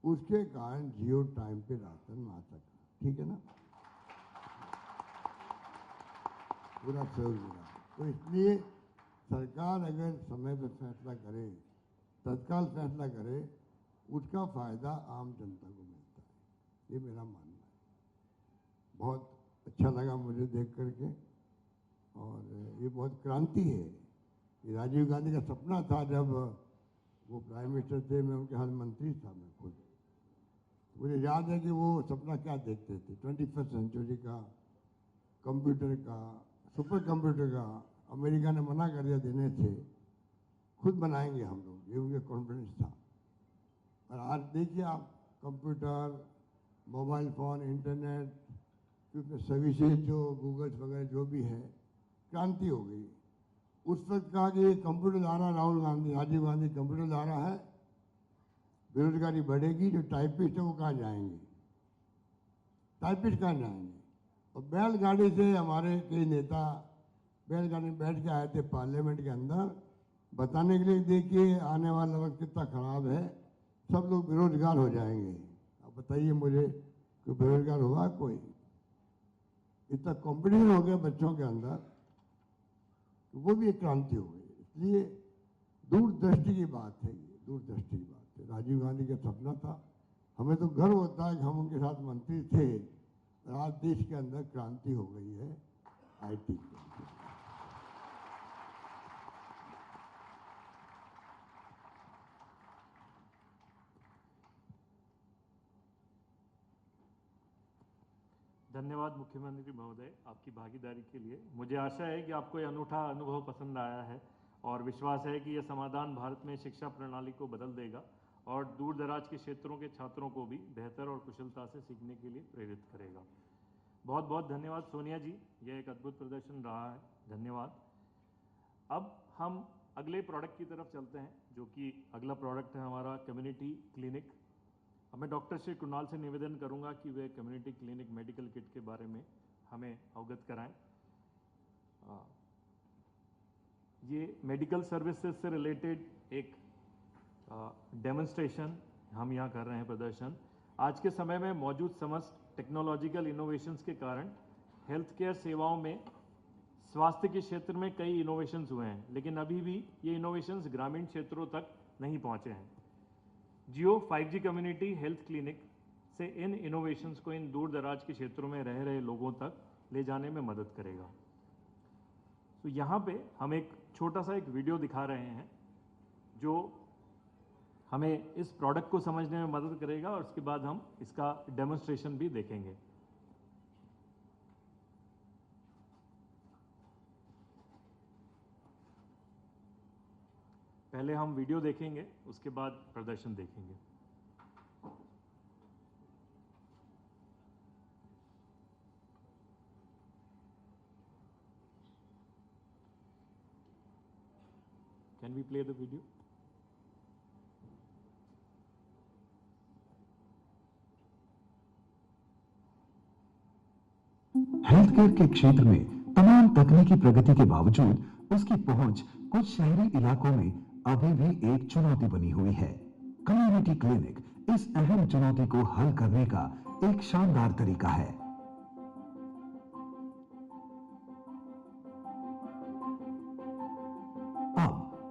उसके कारण जियो टाइम पे राजस्थान में आ सका। ठीक है ना, पूरा सहयोग मिला। तो इसलिए सरकार अगर समय पर फैसला करे, तत्काल फैसला करे, उसका फायदा आम जनता को मिलता है, ये मेरा मानना है। बहुत अच्छा लगा मुझे देख करके, और ये बहुत क्रांति है। ये राजीव गांधी का सपना था, जब वो प्राइम मिनिस्टर थे, मैं उनके हाल मंत्री था मैं खुद। मुझे याद है कि वो सपना क्या देखते थे, 21st सेंचुरी का, कंप्यूटर का, सुपर कंप्यूटर का। अमेरिका ने मना कर दिया देने से, खुद बनाएंगे हम लोग, ये उनका कॉन्फिडेंस था। और आज देखिए आप, कंप्यूटर, मोबाइल फ़ोन, इंटरनेट, उसमें सर्विसेज जो गूगल्स वगैरह जो भी है, क्रांति हो गई। उस वक्त कहा कि ये कंप्यूटर ला रहा राजीव गांधी कंप्यूटर ला रहा है, बेरोजगारी बढ़ेगी, जो टाइपिस्ट है वो कहाँ जाएंगे, टाइपिस्ट कहाँ जाएंगे। और बैलगाड़ी से हमारे कई नेता बैलगाड़ी में बैठ के आए थे पार्लियामेंट के अंदर, बताने के लिए देखिए आने वाला वक्त कितना खराब है, सब लोग बेरोजगार हो जाएंगे। अब बताइए मुझे कि बेरोजगार हुआ कोई? इतना कंपटीशन हो गया बच्चों के अंदर, तो वो भी एक क्रांति हो गई। इसलिए दूरदृष्टि की बात है, ये दूरदृष्टि की बात है। राजीव गांधी का सपना था, हमें तो गर्व होता है कि हम उनके साथ मंत्री थे। आज देश के अंदर क्रांति हो गई है आईटी की। धन्यवाद मुख्यमंत्री महोदय आपकी भागीदारी के लिए। मुझे आशा है कि आपको यह अनूठा अनुभव पसंद आया है और विश्वास है कि यह समाधान भारत में शिक्षा प्रणाली को बदल देगा और दूर दराज के क्षेत्रों के छात्रों को भी बेहतर और कुशलता से सीखने के लिए प्रेरित करेगा। बहुत बहुत धन्यवाद सोनिया जी, यह एक अद्भुत प्रदर्शन रहा है, धन्यवाद। अब हम अगले प्रोडक्ट की तरफ चलते हैं, जो कि अगला प्रोडक्ट है हमारा कम्युनिटी क्लिनिक। अब मैं डॉक्टर श्री कुणाल से निवेदन करूंगा कि वे कम्युनिटी क्लिनिक मेडिकल किट के बारे में हमें अवगत कराएं। ये मेडिकल सर्विसेज से रिलेटेड एक डेमोन्स्ट्रेशन हम यहाँ कर रहे हैं, प्रदर्शन। आज के समय में मौजूद समस्त टेक्नोलॉजिकल इनोवेशंस के कारण हेल्थ केयर सेवाओं में स्वास्थ्य के क्षेत्र में कई इनोवेशंस हुए हैं, लेकिन अभी भी ये इनोवेशंस ग्रामीण क्षेत्रों तक नहीं पहुँचे हैं। जियो 5G कम्युनिटी हेल्थ क्लिनिक से इन इनोवेशंस को इन दूर दराज के क्षेत्रों में रह रहे लोगों तक ले जाने में मदद करेगा। तो यहाँ पे हम एक छोटा सा एक वीडियो दिखा रहे हैं जो हमें इस प्रोडक्ट को समझने में मदद करेगा और उसके बाद हम इसका डेमोन्स्ट्रेशन भी देखेंगे। पहले हम वीडियो देखेंगे, उसके बाद प्रदर्शन देखेंगे। Can we play the video? Health care के क्षेत्र में तमाम तकनीकी प्रगति के बावजूद उसकी पहुंच कुछ शहरी इलाकों में अभी भी एक चुनौती बनी हुई है। कम्युनिटी क्लिनिक इस अहम चुनौती को हल करने का एक शानदार तरीका है।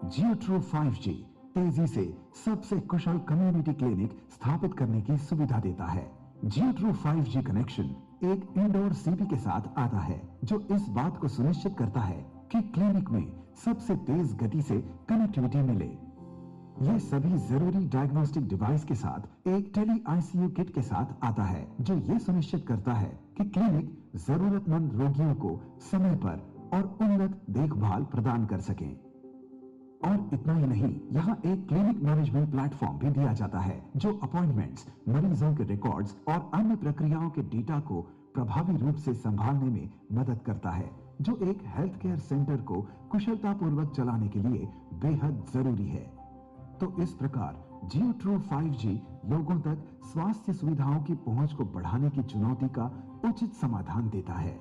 जियो ट्रू 5G तेजी से सबसे कुशल कम्युनिटी क्लिनिक स्थापित करने की सुविधा देता है। जियो ट्रू 5G कनेक्शन एक इंडोर सीपी के साथ आता है, जो इस बात को सुनिश्चित करता है कि क्लिनिक में सबसे तेज गति से कनेक्टिविटी मिले। ये सभी जरूरी डायग्नोस्टिक डिवाइस के साथ एक टेली आईसीयू किट के साथ आता है, जो ये सुनिश्चित करता है कि क्लिनिक जरूरतमंद रोगियों को समय पर और उन्नत देखभाल प्रदान कर सके। और इतना ही नहीं, यहाँ एक क्लिनिक मैनेजमेंट प्लेटफॉर्म भी दिया जाता है, जो अपॉइंटमेंट्स, मरीजों के रिकॉर्ड्स और अन्य प्रक्रियाओं के डेटा को प्रभावी रूप से संभालने में मदद करता है, जो एक हेल्थ केयर सेंटर को कुशलतापूर्वक चलाने के लिए बेहद जरूरी है। तो इस प्रकार जियो ट्रू 5G लोगों तक स्वास्थ्य सुविधाओं की पहुंच को बढ़ाने की चुनौती का उचित समाधान देता है।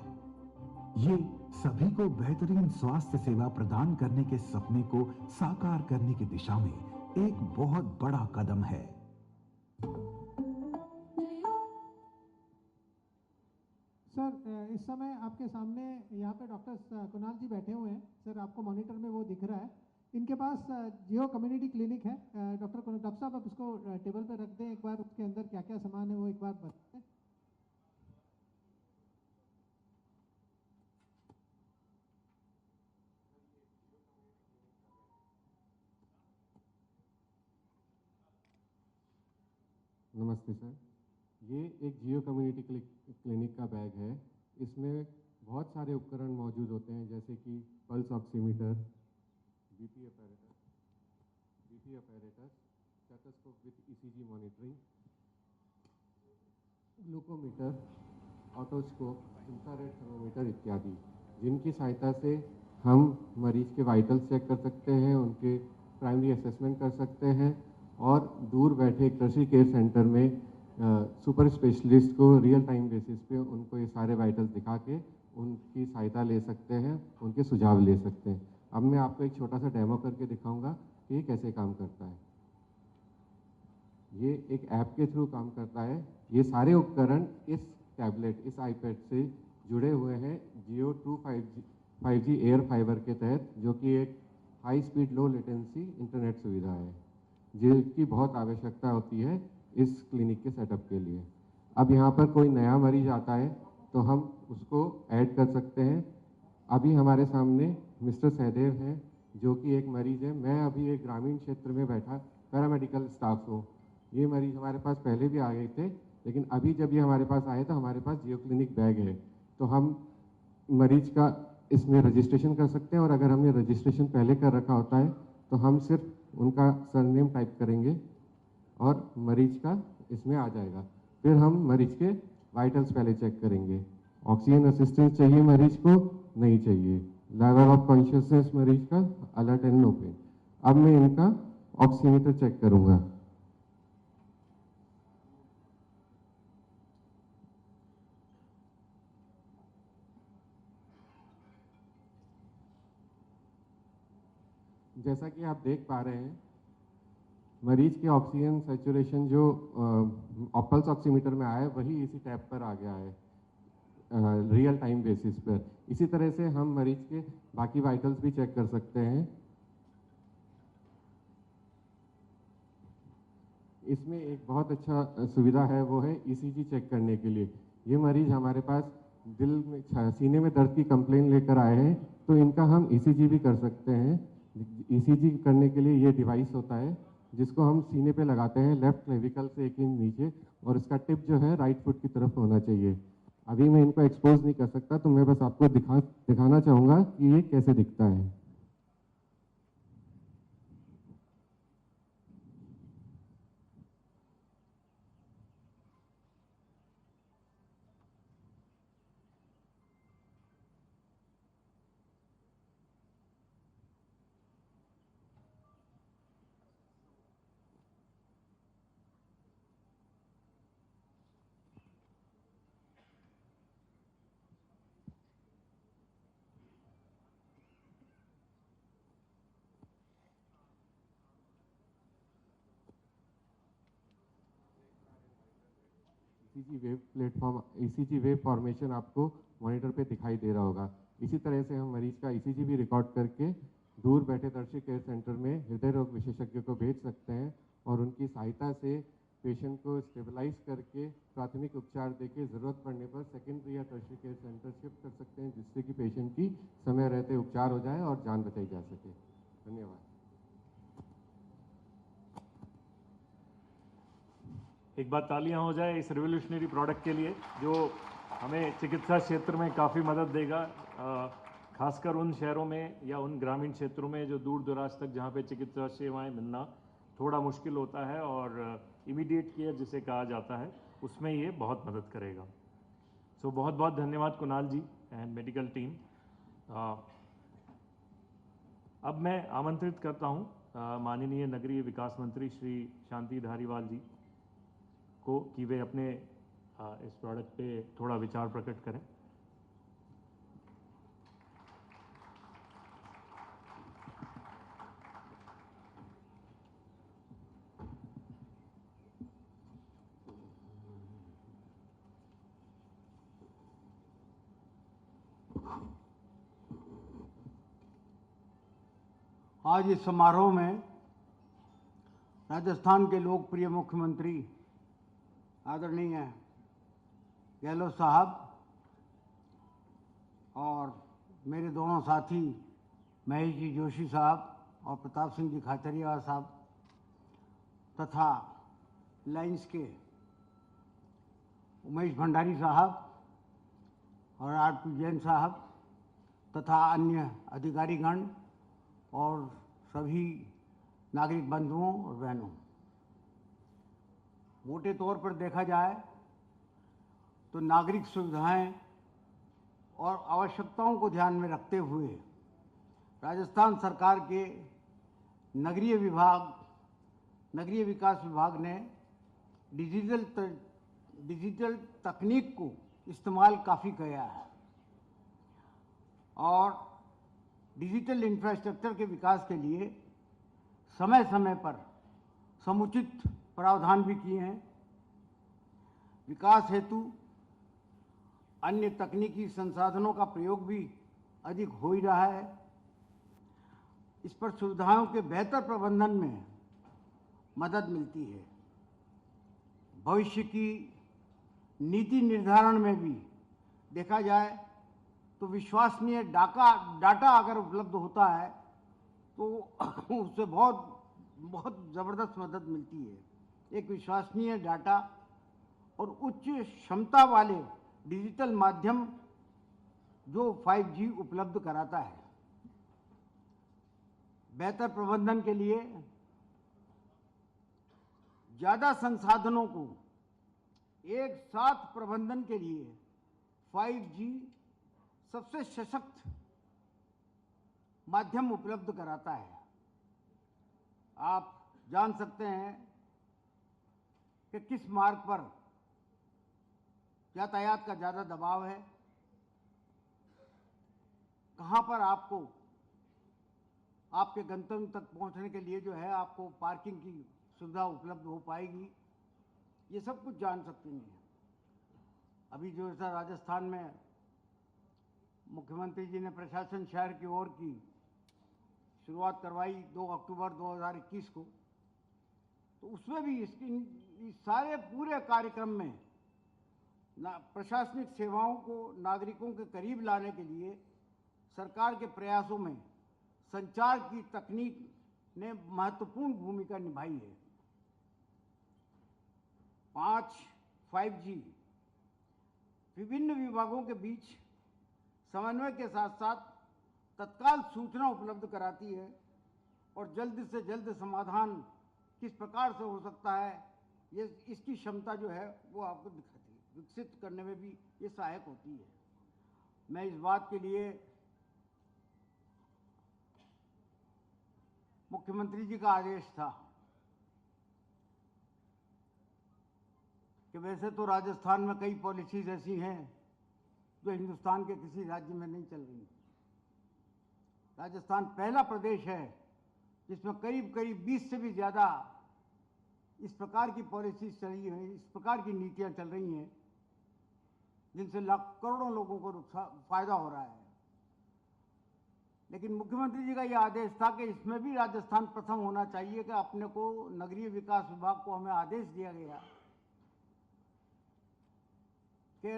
ये सभी को बेहतरीन स्वास्थ्य सेवा प्रदान करने के सपने को साकार करने की दिशा में एक बहुत बड़ा कदम है। सर, इस समय आपके सामने यहाँ पे डॉक्टर कुणाल जी बैठे हुए हैं। सर, आपको मॉनिटर में वो दिख रहा है। इनके पास जियो कम्युनिटी क्लिनिक है। डॉक्टर साहब, आप इसको टेबल पे रख दें। एक बार उसके अंदर क्या क्या सामान है वो एक बार बताएं। नमस्ते सर, ये एक जियो कम्युनिटी क्लिनिक का बैग है। इसमें बहुत सारे उपकरण मौजूद होते हैं, जैसे कि pulse oximeter, BP apparatus, stethoscope with ECG monitoring, glucometer, otoscope, infrared thermometer इत्यादि, जिनकी सहायता से हम मरीज के वाइटल्स चेक कर सकते हैं, उनके प्राइमरी असेसमेंट कर सकते हैं और दूर बैठे कृषि केयर सेंटर में सुपर स्पेशलिस्ट को रियल टाइम बेसिस पे उनको ये सारे वाइटल्स दिखा के उनकी सहायता ले सकते हैं, उनके सुझाव ले सकते हैं। अब मैं आपको एक छोटा सा डेमो करके दिखाऊंगा कि ये कैसे काम करता है। ये एक ऐप के थ्रू काम करता है। ये सारे उपकरण इस टैबलेट, इस आईपैड से जुड़े हुए हैं जियो ट्रू 5G एयर फाइबर के तहत, जो कि एक high speed low latency internet सुविधा है, जिसकी बहुत आवश्यकता होती है इस क्लिनिक के सेटअप के लिए। अब यहाँ पर कोई नया मरीज आता है तो हम उसको ऐड कर सकते हैं। अभी हमारे सामने मिस्टर सहदेव हैं, जो कि एक मरीज़ है। मैं अभी एक ग्रामीण क्षेत्र में बैठा पैरामेडिकल स्टाफ हूँ। ये मरीज़ हमारे पास पहले भी आ गए थे, लेकिन अभी जब ये हमारे पास आए तो हमारे पास जियो क्लिनिक बैग है, तो हम मरीज का इसमें रजिस्ट्रेशन कर सकते हैं। और अगर हमने रजिस्ट्रेशन पहले कर रखा होता है तो हम सिर्फ उनका सरनेम टाइप करेंगे और मरीज का इसमें आ जाएगा। फिर हम मरीज के वाइटल्स पहले चेक करेंगे। ऑक्सीजन असिस्टेंस चाहिए मरीज को, नहीं चाहिए। लेवल ऑफ कॉन्शियसनेस मरीज का अलर्ट एंड नो पेन। अब मैं इनका ऑक्सीमीटर चेक करूंगा। जैसा कि आप देख पा रहे हैं, मरीज के ऑक्सीजन सैचुरेशन जो पल्स ऑक्सीमीटर में आया है वही इसी टैब पर आ गया है रियल टाइम बेसिस पर। इसी तरह से हम मरीज के बाकी वाइटल्स भी चेक कर सकते हैं। इसमें एक बहुत अच्छा सुविधा है, वो है ईसीजी चेक करने के लिए। ये मरीज हमारे पास दिल में, सीने में दर्द की कंप्लेन लेकर आए हैं, तो इनका हम ईसीजी भी कर सकते हैं। ईसीजी करने के लिए ये डिवाइस होता है, जिसको हम सीने पे लगाते हैं लेफ्ट क्लेविकल से 1 इंच नीचे, और इसका टिप जो है राइट फुट की तरफ होना चाहिए। अभी मैं इनको एक्सपोज नहीं कर सकता, तो मैं बस आपको दिखाना चाहूँगा कि ये कैसे दिखता है। ईसीजी वेव फॉर्मेशन आपको मॉनिटर पे दिखाई दे रहा होगा। इसी तरह से हम मरीज का ईसीजी भी रिकॉर्ड करके दूर बैठे टर्शियरी केयर सेंटर में हृदय रोग विशेषज्ञ को भेज सकते हैं और उनकी सहायता से पेशेंट को स्टेबलाइज करके प्राथमिक उपचार देके ज़रूरत पड़ने पर सेकेंडरी या टर्शियरी केयर सेंटर शिफ्ट कर सकते हैं, जिससे कि पेशेंट की समय रहते उपचार हो जाए और जान बचाई जा सके। धन्यवाद। एक बार तालियां हो जाए इस रिवोल्यूशनरी प्रोडक्ट के लिए जो हमें चिकित्सा क्षेत्र में काफ़ी मदद देगा, खासकर उन शहरों में या उन ग्रामीण क्षेत्रों में जो दूर दराज तक जहाँ पे चिकित्सा सेवाएं मिलना थोड़ा मुश्किल होता है और इमीडिएट केयर जिसे कहा जाता है उसमें ये बहुत मदद करेगा। सो बहुत बहुत धन्यवाद कुणाल जी एंड मेडिकल टीम। अब मैं आमंत्रित करता हूँ माननीय नगरीय विकास मंत्री श्री शांति धारीवाल जी को कि वे अपने इस प्रोडक्ट पे थोड़ा विचार प्रकट करें। आज इस समारोह में राजस्थान के लोकप्रिय मुख्यमंत्री आदरणीय गहलोत साहब और मेरे दोनों साथी महेश जी जोशी साहब और प्रताप सिंह जी खाचरियावाल साहब तथा लाइंस के उमेश भंडारी साहब और आर.पी. जैन साहब तथा अन्य अधिकारीगण और सभी नागरिक बंधुओं और बहनों, मोटे तौर पर देखा जाए तो नागरिक सुविधाएं और आवश्यकताओं को ध्यान में रखते हुए राजस्थान सरकार के नगरीय विकास विभाग ने डिजिटल तकनीक को इस्तेमाल काफ़ी किया है और डिजिटल इंफ्रास्ट्रक्चर के विकास के लिए समय समय पर समुचित प्रावधान भी किए हैं। विकास हेतु अन्य तकनीकी संसाधनों का प्रयोग भी अधिक हो ही रहा है। इस पर सुविधाओं के बेहतर प्रबंधन में मदद मिलती है। भविष्य की नीति निर्धारण में भी देखा जाए तो विश्वसनीय डाटा अगर उपलब्ध होता है तो उससे बहुत ज़बरदस्त मदद मिलती है। एक विश्वसनीय डाटा और उच्च क्षमता वाले डिजिटल माध्यम जो 5G उपलब्ध कराता है। बेहतर प्रबंधन के लिए ज़्यादा संसाधनों को एक साथ प्रबंधन के लिए 5G सबसे सशक्त माध्यम उपलब्ध कराता है। आप जान सकते हैं कि किस मार्ग पर यातायात का ज़्यादा दबाव है, कहाँ पर आपको आपके गंतव्य तक पहुँचने के लिए जो है आपको पार्किंग की सुविधा उपलब्ध हो पाएगी, ये सब कुछ जान सकते हैं। अभी जो ऐसा राजस्थान में मुख्यमंत्री जी ने प्रशासन शहर की ओर की शुरुआत करवाई 2 अक्टूबर 2021 को, तो उसमें भी इस सारे पूरे कार्यक्रम में प्रशासनिक सेवाओं को नागरिकों के करीब लाने के लिए सरकार के प्रयासों में संचार की तकनीक ने महत्वपूर्ण भूमिका निभाई है। 5G विभिन्न विभागों के बीच समन्वय के साथ साथ तत्काल सूचना उपलब्ध कराती है और जल्द से जल्द समाधान किस प्रकार से हो सकता है ये इसकी क्षमता जो है वो आपको दिखाती है, विकसित करने में भी ये सहायक होती है। मैं इस बात के लिए मुख्यमंत्री जी का आदेश था कि वैसे तो राजस्थान में कई पॉलिसीज ऐसी हैं जो हिंदुस्तान के किसी राज्य में नहीं चल रही। राजस्थान पहला प्रदेश है जिसमें करीब 20 से भी ज़्यादा इस प्रकार की पॉलिसीज चल रही हैं, इस प्रकार की नीतियां चल रही हैं जिनसे करोड़ों लोगों को फायदा हो रहा है। लेकिन मुख्यमंत्री जी का ये आदेश था कि इसमें भी राजस्थान प्रथम होना चाहिए कि अपने को नगरीय विकास विभाग को हमें आदेश दिया गया कि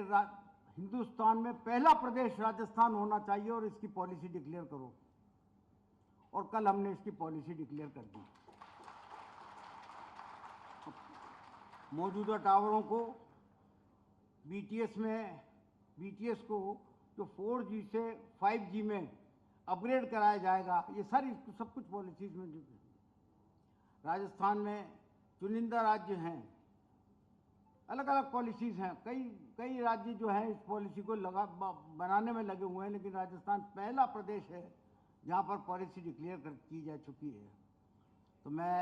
हिंदुस्तान में पहला प्रदेश राजस्थान होना चाहिए और इसकी पॉलिसी डिक्लेयर करो। और कल हमने इसकी पॉलिसी डिक्लेयर कर दी। मौजूदा टावरों को बीटीएस को जो 4G से 5G में अपग्रेड कराया जाएगा, ये सारी सब कुछ पॉलिसीज में जो राजस्थान में चुनिंदा राज्य हैं, अलग अलग पॉलिसीज हैं, कई राज्य जो हैं इस पॉलिसी को बनाने में लगे हुए हैं, लेकिन राजस्थान पहला प्रदेश है जहाँ पर पॉलिसी डिक्लेयर की जा चुकी है। तो मैं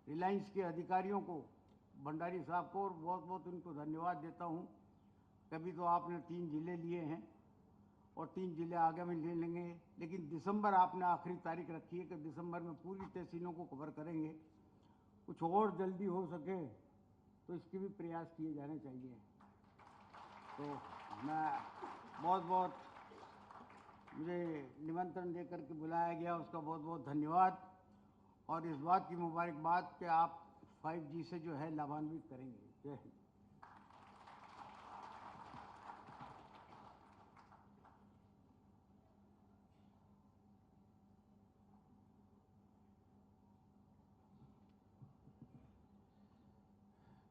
रिलायंस के अधिकारियों को, भंडारी साहब को और बहुत बहुत उनको धन्यवाद देता हूँ। कभी तो आपने 3 जिले लिए हैं और 3 जिले आगे में ले लेंगे, लेकिन दिसंबर आपने आखिरी तारीख रखी है कि दिसंबर में पूरी तहसीलों को कवर करेंगे। कुछ और जल्दी हो सके तो इसके भी प्रयास किए जाने चाहिए। तो मैं बहुत मुझे निमंत्रण देकर के बुलाया गया, उसका बहुत बहुत धन्यवाद। और इस बात की मुबारकबाद कि आप 5G से जो है लाभान्वित करेंगे। जय हिंद।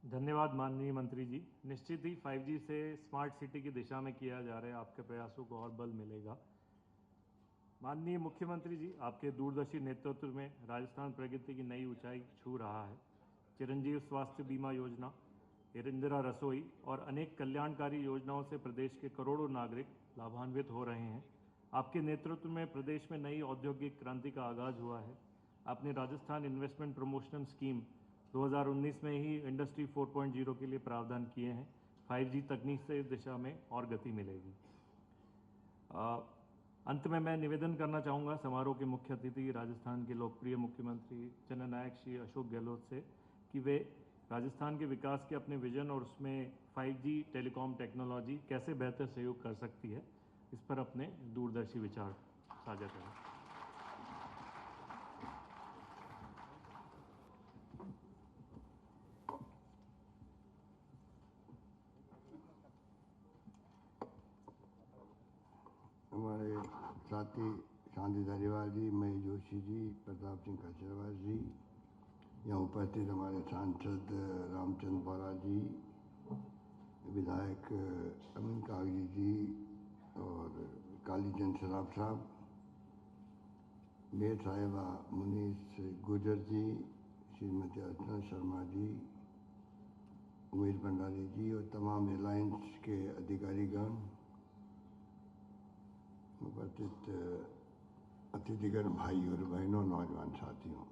धन्यवाद माननीय मंत्री जी। निश्चित ही 5G से स्मार्ट सिटी की दिशा में किया जा रहे आपके प्रयासों को और बल मिलेगा। माननीय मुख्यमंत्री जी, आपके दूरदर्शी नेतृत्व में राजस्थान प्रगति की नई ऊंचाई छू रहा है। चिरंजीव स्वास्थ्य बीमा योजना, इंदिरा रसोई और अनेक कल्याणकारी योजनाओं से प्रदेश के करोड़ों नागरिक लाभान्वित हो रहे हैं। आपके नेतृत्व में प्रदेश में नई औद्योगिक क्रांति का आगाज हुआ है। आपने राजस्थान इन्वेस्टमेंट प्रमोशन स्कीम 2019 में ही इंडस्ट्री 4.0 के लिए प्रावधान किए हैं। 5G तकनीक से इस दिशा में और गति मिलेगी। अंत में मैं निवेदन करना चाहूँगा समारोह के मुख्य अतिथि राजस्थान के लोकप्रिय मुख्यमंत्री जननायक श्री अशोक गहलोत से कि वे राजस्थान के विकास के अपने विजन और उसमें 5G टेलीकॉम टेक्नोलॉजी कैसे बेहतर सहयोग कर सकती है, इस पर अपने दूरदर्शी विचार साझा करें। हमारे साथी शांति धारीवाल जी, महेश जोशी जी, प्रताप सिंह खचरवाल जी, यहाँ उपस्थित हमारे सांसद रामचंद्र बौरा जी, विधायक अमीन कागजी जी और कालीचंद सराफ साहब, मेयर साहिबा मुनीस गुजर जी, श्रीमती अर्चना शर्मा जी, उमेश भंडारी जी और तमाम रिलायंस के अधिकारीगण, उपस्थित अतिथिगण, भाई और बहनों, नौजवान साथियों,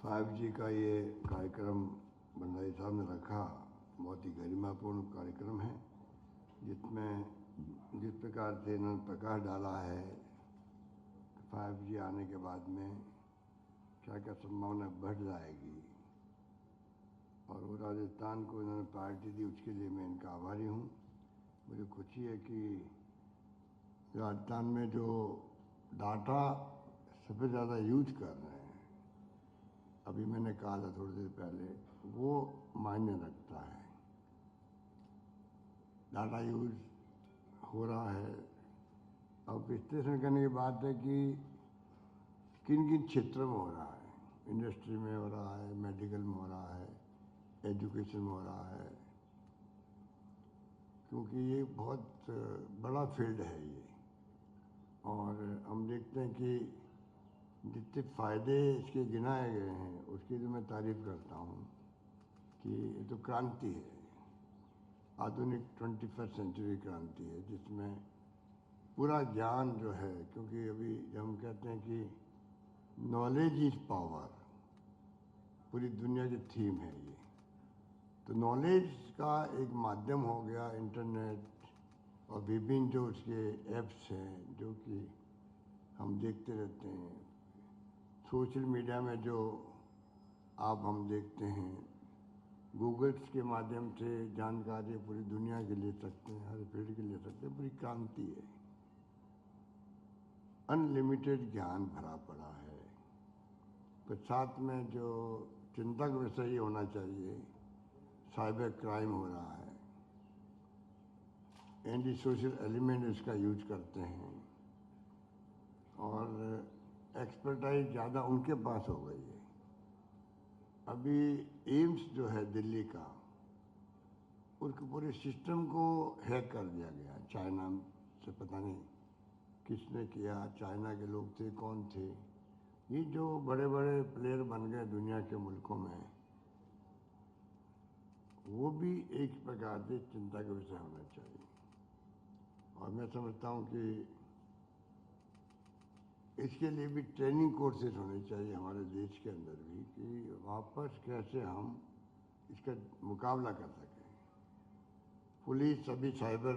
5G का ये कार्यक्रम भंडारी साहब ने रखा, बहुत ही गरिमापूर्ण कार्यक्रम है, जिसमें जिस प्रकार से इन्होंने प्रकाश डाला है 5G आने के बाद में क्या क्या संभावना बढ़ जाएगी और वो राजस्थान को इन्होंने प्रायोरिटी दी, उसके लिए मैं इनका आभारी हूँ। मुझे खुशी है कि राजस्थान में जो डाटा सबसे ज़्यादा यूज कर रहे हैं, अभी मैंने कहा था थोड़ी देर पहले, वो मायने रखता है। डाटा यूज हो रहा है। अब विश्लेषण करने की बात है कि किन किन क्षेत्रों में हो रहा है। इंडस्ट्री में हो रहा है, मेडिकल में हो रहा है, एजुकेशन में हो रहा है, क्योंकि ये बहुत बड़ा फील्ड है ये। और हम देखते हैं कि जितने फ़ायदे इसके गिनाए गए हैं उसकी तो मैं तारीफ़ करता हूँ कि ये तो क्रांति है, आधुनिक 21st सेंचुरी क्रांति है, जिसमें पूरा ज्ञान जो है, क्योंकि अभी जब हम कहते हैं कि नॉलेज इज़ पावर, पूरी दुनिया की थीम है ये, तो नॉलेज का एक माध्यम हो गया इंटरनेट और विभिन्न जो उसके ऐप्स हैं जो कि हम देखते रहते हैं। सोशल मीडिया में जो आप हम देखते हैं, गूगल्स के माध्यम से जानकारी पूरी दुनिया के ले सकते हैं, हर फील्ड के ले सकते हैं, पूरी क्रांति है। अनलिमिटेड ज्ञान भरा पड़ा है। तो साथ में जो चिंता का विषय ये होना चाहिए, साइबर क्राइम हो रहा है, एंटी सोशल एलिमेंट इसका यूज करते हैं और एक्सपर्टाइज ज़्यादा उनके पास हो गई है। अभी एम्स जो है दिल्ली का, उसके पूरे सिस्टम को हैक कर दिया गया चाइना से। पता नहीं किसने किया, चाइना के लोग थे, कौन थे। ये जो बड़े बड़े प्लेयर बन गए दुनिया के मुल्कों में, वो भी एक प्रकार से चिंता का विषय होना चाहिए। और मैं समझता हूँ कि इसके लिए भी ट्रेनिंग कोर्सेज होने चाहिए हमारे देश के अंदर भी, कि वापस कैसे हम इसका मुकाबला कर सकें। पुलिस, सभी साइबर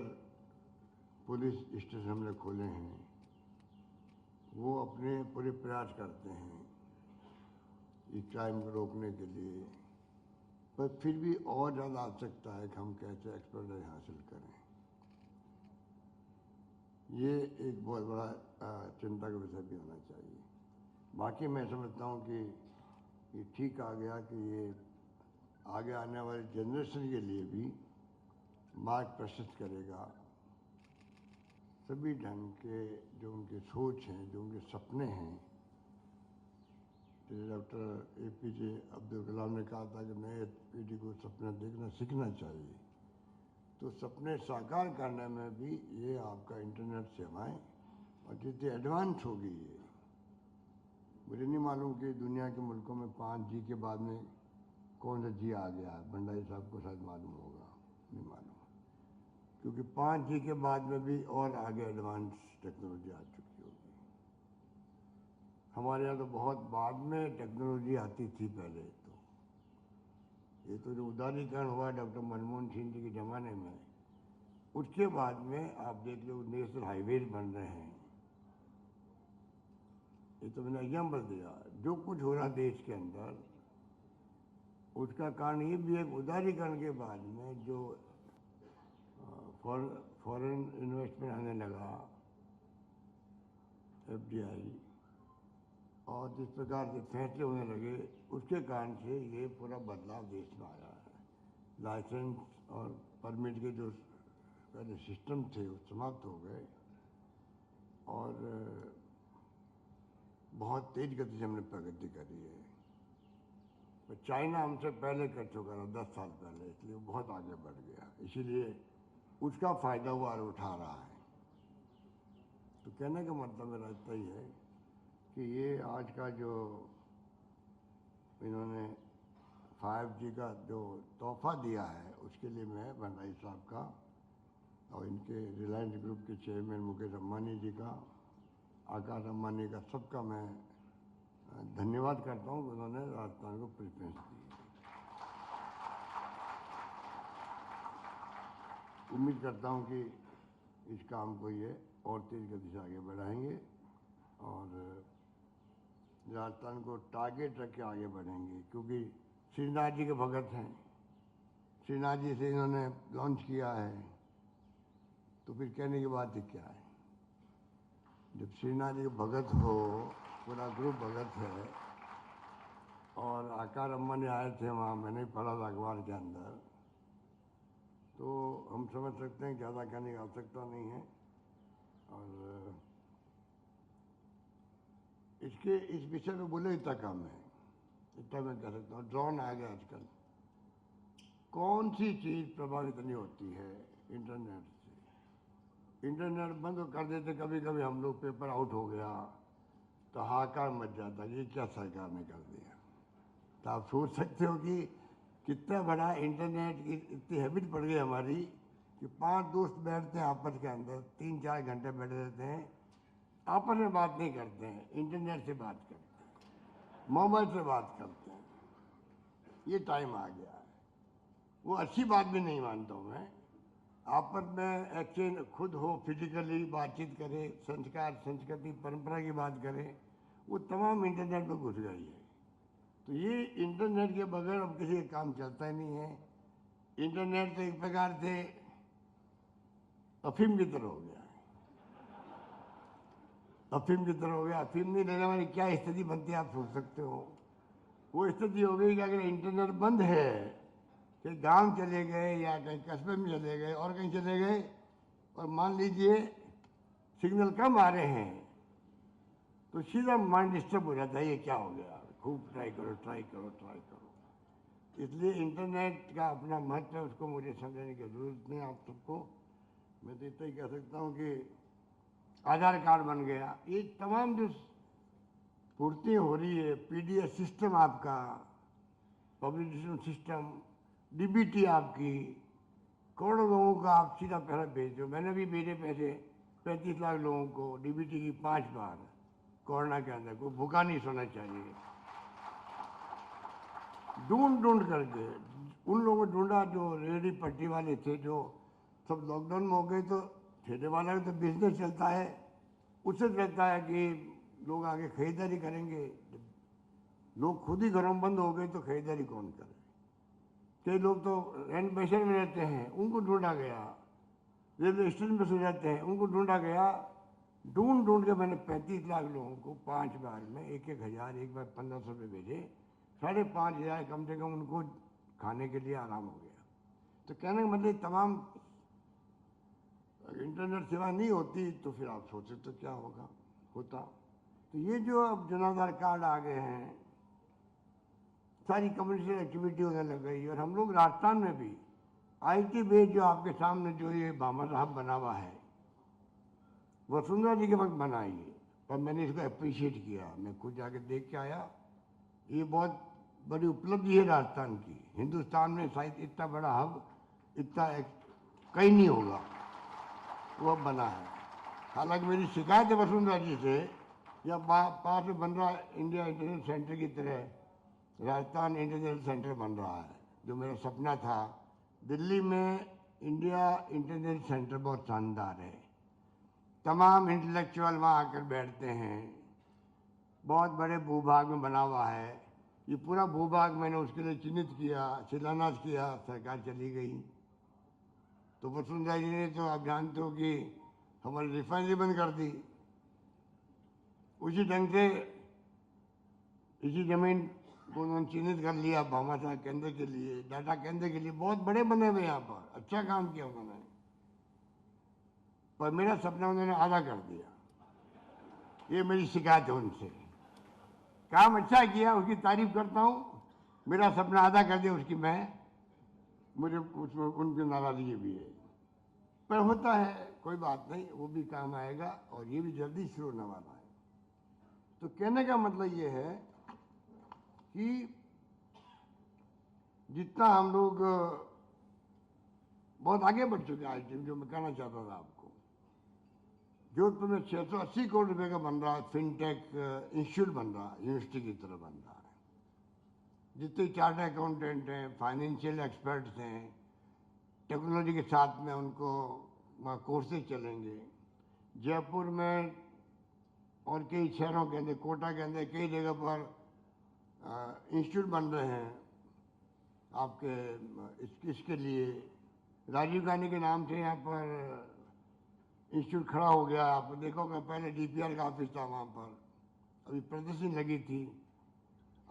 पुलिस स्टेशन हमने खोले हैं, वो अपने पूरे प्रयास करते हैं इस क्राइम को रोकने के लिए, पर फिर भी और ज़्यादा आवश्यकता है कि हम कैसे एक्सपर्टाइज हासिल करें। ये एक बहुत बड़ा चिंता का विषय भी होना चाहिए। बाकी मैं समझता हूँ कि ये ठीक आ गया कि ये आगे आने वाली जनरेशन के लिए भी मार्ग प्रशस्त करेगा। सभी ढंग के जो उनके सोच हैं, जो उनके सपने हैं, डॉक्टर APJ अब्दुल कलाम ने कहा था कि नए पीढ़ी को सपना देखना सीखना चाहिए। तो सपने साकार करने में भी ये आपका इंटरनेट सेवाएं और जितनी एडवांस होगी ये, मुझे नहीं मालूम कि दुनिया के मुल्कों में 5G के बाद में कौन सा जी आ गया है। भंडारी साहब को शायद मालूम होगा, नहीं मालूम, क्योंकि 5G के बाद में भी और आगे एडवांस टेक्नोलॉजी आ चुकी होगी। हमारे यहाँ तो बहुत बाद में टेक्नोलॉजी आती थी पहले। तो ये तो जो उदारीकरण हुआ डॉक्टर मनमोहन सिंह जी के ज़माने में, उसके बाद में आप देख लो नेशनल हाईवेज बन रहे हैं। ये तो मैंने एग्जाम्पल दिया। जो कुछ हो रहा देश के अंदर, उसका कारण ये भी है उदारीकरण के बाद में जो फॉरेन इन्वेस्टमेंट आने लगा, FDI, और जिस प्रकार से फैसले होने लगे, उसके कारण से ये पूरा बदलाव देश में आया है। लाइसेंस और परमिट के जो पहले सिस्टम थे वो समाप्त हो गए और बहुत तेज गति से हमने प्रगति करी है। तो चाइना हमसे पहले कर चुका था, 10 साल पहले, इसलिए वो बहुत आगे बढ़ गया। इसीलिए उसका फ़ायदा वो आज उठा रहा है। तो कहने का मतलब मेरा इतना ही है कि ये आज का जो इन्होंने 5G का जो तोहफा दिया है, उसके लिए मैं भंडारी साहब का और इनके रिलायंस ग्रुप के चेयरमैन मुकेश अंबानी जी का, आकाश अंबानी का, सबका मैं धन्यवाद करता हूँ कि उन्होंने राजस्थान को प्रेफरेंस दी। उम्मीद करता हूँ कि इस काम को ये और तेज गति से आगे बढ़ाएंगे और राजस्थान को टारगेट रख के आगे बढ़ेंगे, क्योंकि श्रीनाथ जी के भगत हैं। श्रीनाथ जी से इन्होंने लॉन्च किया है, तो फिर कहने की बात ही क्या है। जब श्रीनाथ जी के भगत हो, पूरा ग्रुप भगत है, और आकाश अंबानी आए थे वहाँ, मैंने पढ़ा था अखबार के अंदर, तो हम समझ सकते हैं ज़्यादा कहने की आवश्यकता नहीं है। और इसके इस विषय में बोले इतना कम है, इतना मैं कह सकता हूँ। ड्रोन आ गया आजकल। कौन सी चीज़ प्रभावित नहीं होती है इंटरनेट से। इंटरनेट बंद कर देते कभी कभी हम लोग, पेपर आउट हो गया तो हाहाकार मच जाता, ये क्या सरकार ने कर दिया। तो आप सोच सकते हो कि कितना बड़ा इंटरनेट की इतनी हैबिट पड़ गई हमारी कि 5 दोस्त बैठते हैं आपस के अंदर, 3-4 घंटे बैठे रहते हैं, आपस में बात नहीं करते हैं, इंटरनेट से बात करते हैं, मोबाइल से बात करते हैं। ये टाइम आ गया है। वो अच्छी बात भी नहीं मानता हूँ मैं। आपस में एक्सचेंज खुद हो, फिजिकली बातचीत करें, संस्कार, संस्कृति, परंपरा की बात करें, वो तमाम इंटरनेट में घुस गई है। तो ये इंटरनेट के बगैर अब किसी का काम चलता ही नहीं है। इंटरनेट तो एक प्रकार से अफीम की तरह हो गया है। अफीम की तरह हो गया। अफीम नहीं लेने वाली क्या स्थिति बनती है आप सोच सकते हो। वो स्थिति हो गई कि अगर इंटरनेट बंद है, कि गांव चले गए या कहीं कस्बे में चले गए और कहीं चले गए, और मान लीजिए सिग्नल कम आ रहे हैं, तो सीधा माइंड डिस्टर्ब हो जाता है, ये क्या हो गया, खूब ट्राई करो ट्राई करो ट्राई करो। इसलिए इंटरनेट का अपना महत्व है, उसको मुझे समझने की जरूरत नहीं आप सबको। मैं तो इतना ही कह सकता हूँ कि आधार कार्ड बन गया, ये तमाम जो पूर्ति हो रही है, पीडीएस सिस्टम आपका, पब्लिकेशन सिस्टम, डीबीटी आपकी, करोड़ों लोगों का आप सीधा पैसा भेज दो। मैंने भी मेरे पैसे 35 लाख लोगों को डीबीटी की 5 बार कोरोना के अंदर, कोई भूखा नहीं सोना चाहिए। ढूंढ करके उन लोगों को ढूंढा जो रेहड़ी पट्टी वाले थे, जो सब लॉकडाउन में हो गए, तो ठेले वाला तो बिजनेस चलता है, उससे चलता है कि लोग आगे खरीदारी करेंगे। लोग खुद ही घरों में बंद हो गए तो खरीदारी कौन करे। कई लोग तो रेनोवेशन में रहते हैं, उनको ढूंढा गया। रेलवे स्टेशन पर सो जाते हैं, उनको ढूंढा गया। ढूंढ के मैंने 35 लाख लोगों को 5 बार में 1,000, एक बार 1,500 रुपये भेजे, 5,500 कम से कम उनको खाने के लिए आराम हो गया। तो कहने का मतलब तमाम इंटरनेट सेवा नहीं होती तो फिर आप सोचे तो क्या होता। तो ये जो अब जन आधार कार्ड आ गए हैं, सारी कम्युनिकेशन एक्टिविटी होने लग गई। और हम लोग राजस्थान में भी IT बेस जो आपके सामने जो ये भामा साहब बना हुआ है, वसुंधरा जी के वक्त बना ये, पर मैंने इसको अप्रिशिएट किया, मैं खुद जाके देख के आया। ये बहुत बड़ी उपलब्धि है राजस्थान की। हिंदुस्तान में शायद इतना बड़ा हब इतना कहीं नहीं होगा, वो अब बना है। हालांकि मेरी शिकायत है वसुंधरा जी से, जब पास में बन रहा इंडिया इंटरनेट सेंटर की तरह राजस्थान इंटरनेट सेंटर बन रहा है, जो मेरा सपना था। दिल्ली में इंडिया इंटरनेट सेंटर बहुत शानदार है, तमाम इंटेलेक्चुअल वहाँ आकर बैठते हैं, बहुत बड़े भूभाग में बना हुआ है। ये पूरा भूभाग मैंने उसके लिए चिन्हित किया, शिलान्यास किया, सरकार चली गई। तो वसुंधरा जी ने तो आप जानते हो कि हमारी रिफाइनरी बंद कर दी। उसी ढंग से इसी जमीन को उन्होंने चिन्हित कर लिया भामाशाह केंद्र के लिए, डाटा केंद्र के लिए, बहुत बड़े बने हुए यहाँ पर, अच्छा काम किया उन्होंने। पर मेरा सपना उन्होंने आधा कर दिया, ये मेरी शिकायत है उनसे। काम अच्छा किया, उसकी तारीफ करता हूँ, मेरा सपना आधा कर दिया उसकी मुझे उसमें उनकी नाराजगी भी है, पर होता है, कोई बात नहीं, वो भी काम आएगा और ये भी जल्दी शुरू होने वाला है। तो कहने का मतलब ये है कि जितना हम लोग बहुत आगे बढ़ चुके हैं आज, जो मैं कहना चाहता था आपको, जोधपुर में 680 करोड़ रुपए का बन रहा है फिनटेक इंस्टीट्यूट बन रहा है, यूनिवर्सिटी की तरह बन रहा है। जितने चार्टर्ड अकाउंटेंट हैं, फाइनेंशियल एक्सपर्ट्स हैं, टेक्नोलॉजी के साथ में उनको वहाँ कोर्सेज चलेंगे। जयपुर में और कई शहरों के अंदर, कोटा के अंदर कई जगह पर इंस्टीट्यूट बन रहे हैं आपके इसके लिए। राजीव गांधी के नाम से यहाँ पर इंस्टीट्यूट खड़ा हो गया। आप देखोगे पहले DPR का ऑफिस था वहाँ पर, अभी प्रदर्शनी लगी थी।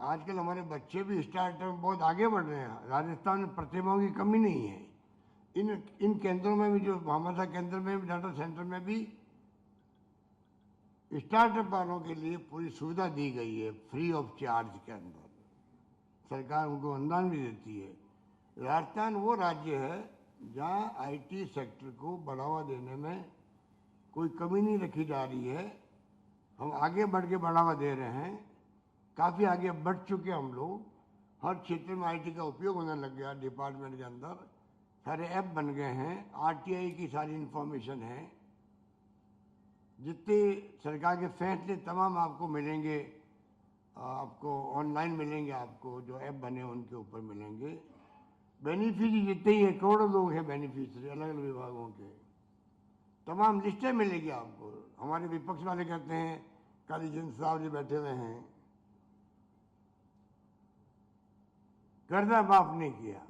आजकल हमारे बच्चे भी स्टार्टअप में बहुत आगे बढ़ रहे हैं। राजस्थान में प्रतिभाओं की कमी नहीं है। इन केंद्रों में भी, जो भामाशाह केंद्र में भी, डाटा सेंटर में भी स्टार्टअप वालों के लिए पूरी सुविधा दी गई है, फ्री ऑफ चार्ज के अंदर। सरकार उनको अनुदान भी देती है। राजस्थान वो राज्य है जहाँ IT सेक्टर को बढ़ावा देने में कोई कमी नहीं रखी जा रही है। हम आगे बढ़ के बढ़ावा दे रहे हैं, काफ़ी आगे बढ़ चुके हम लोग। हर क्षेत्र में IT का उपयोग होने लग गया। डिपार्टमेंट के अंदर सारे ऐप बन गए हैं, RTI की सारी इन्फॉर्मेशन है, जितने सरकार के फैसले तमाम आपको मिलेंगे, आपको ऑनलाइन मिलेंगे, आपको जो ऐप बने उनके ऊपर मिलेंगे। बेनिफिशरी जितने ही है, करोड़ों लोग हैं बेनिफिशरी, अलग अलग विभागों के, तमाम लिस्टें मिलेगी आपको। हमारे विपक्ष वाले कहते हैं, कालीचंद साहब जी बैठे हुए हैं, कर्जा माफ नहीं किया।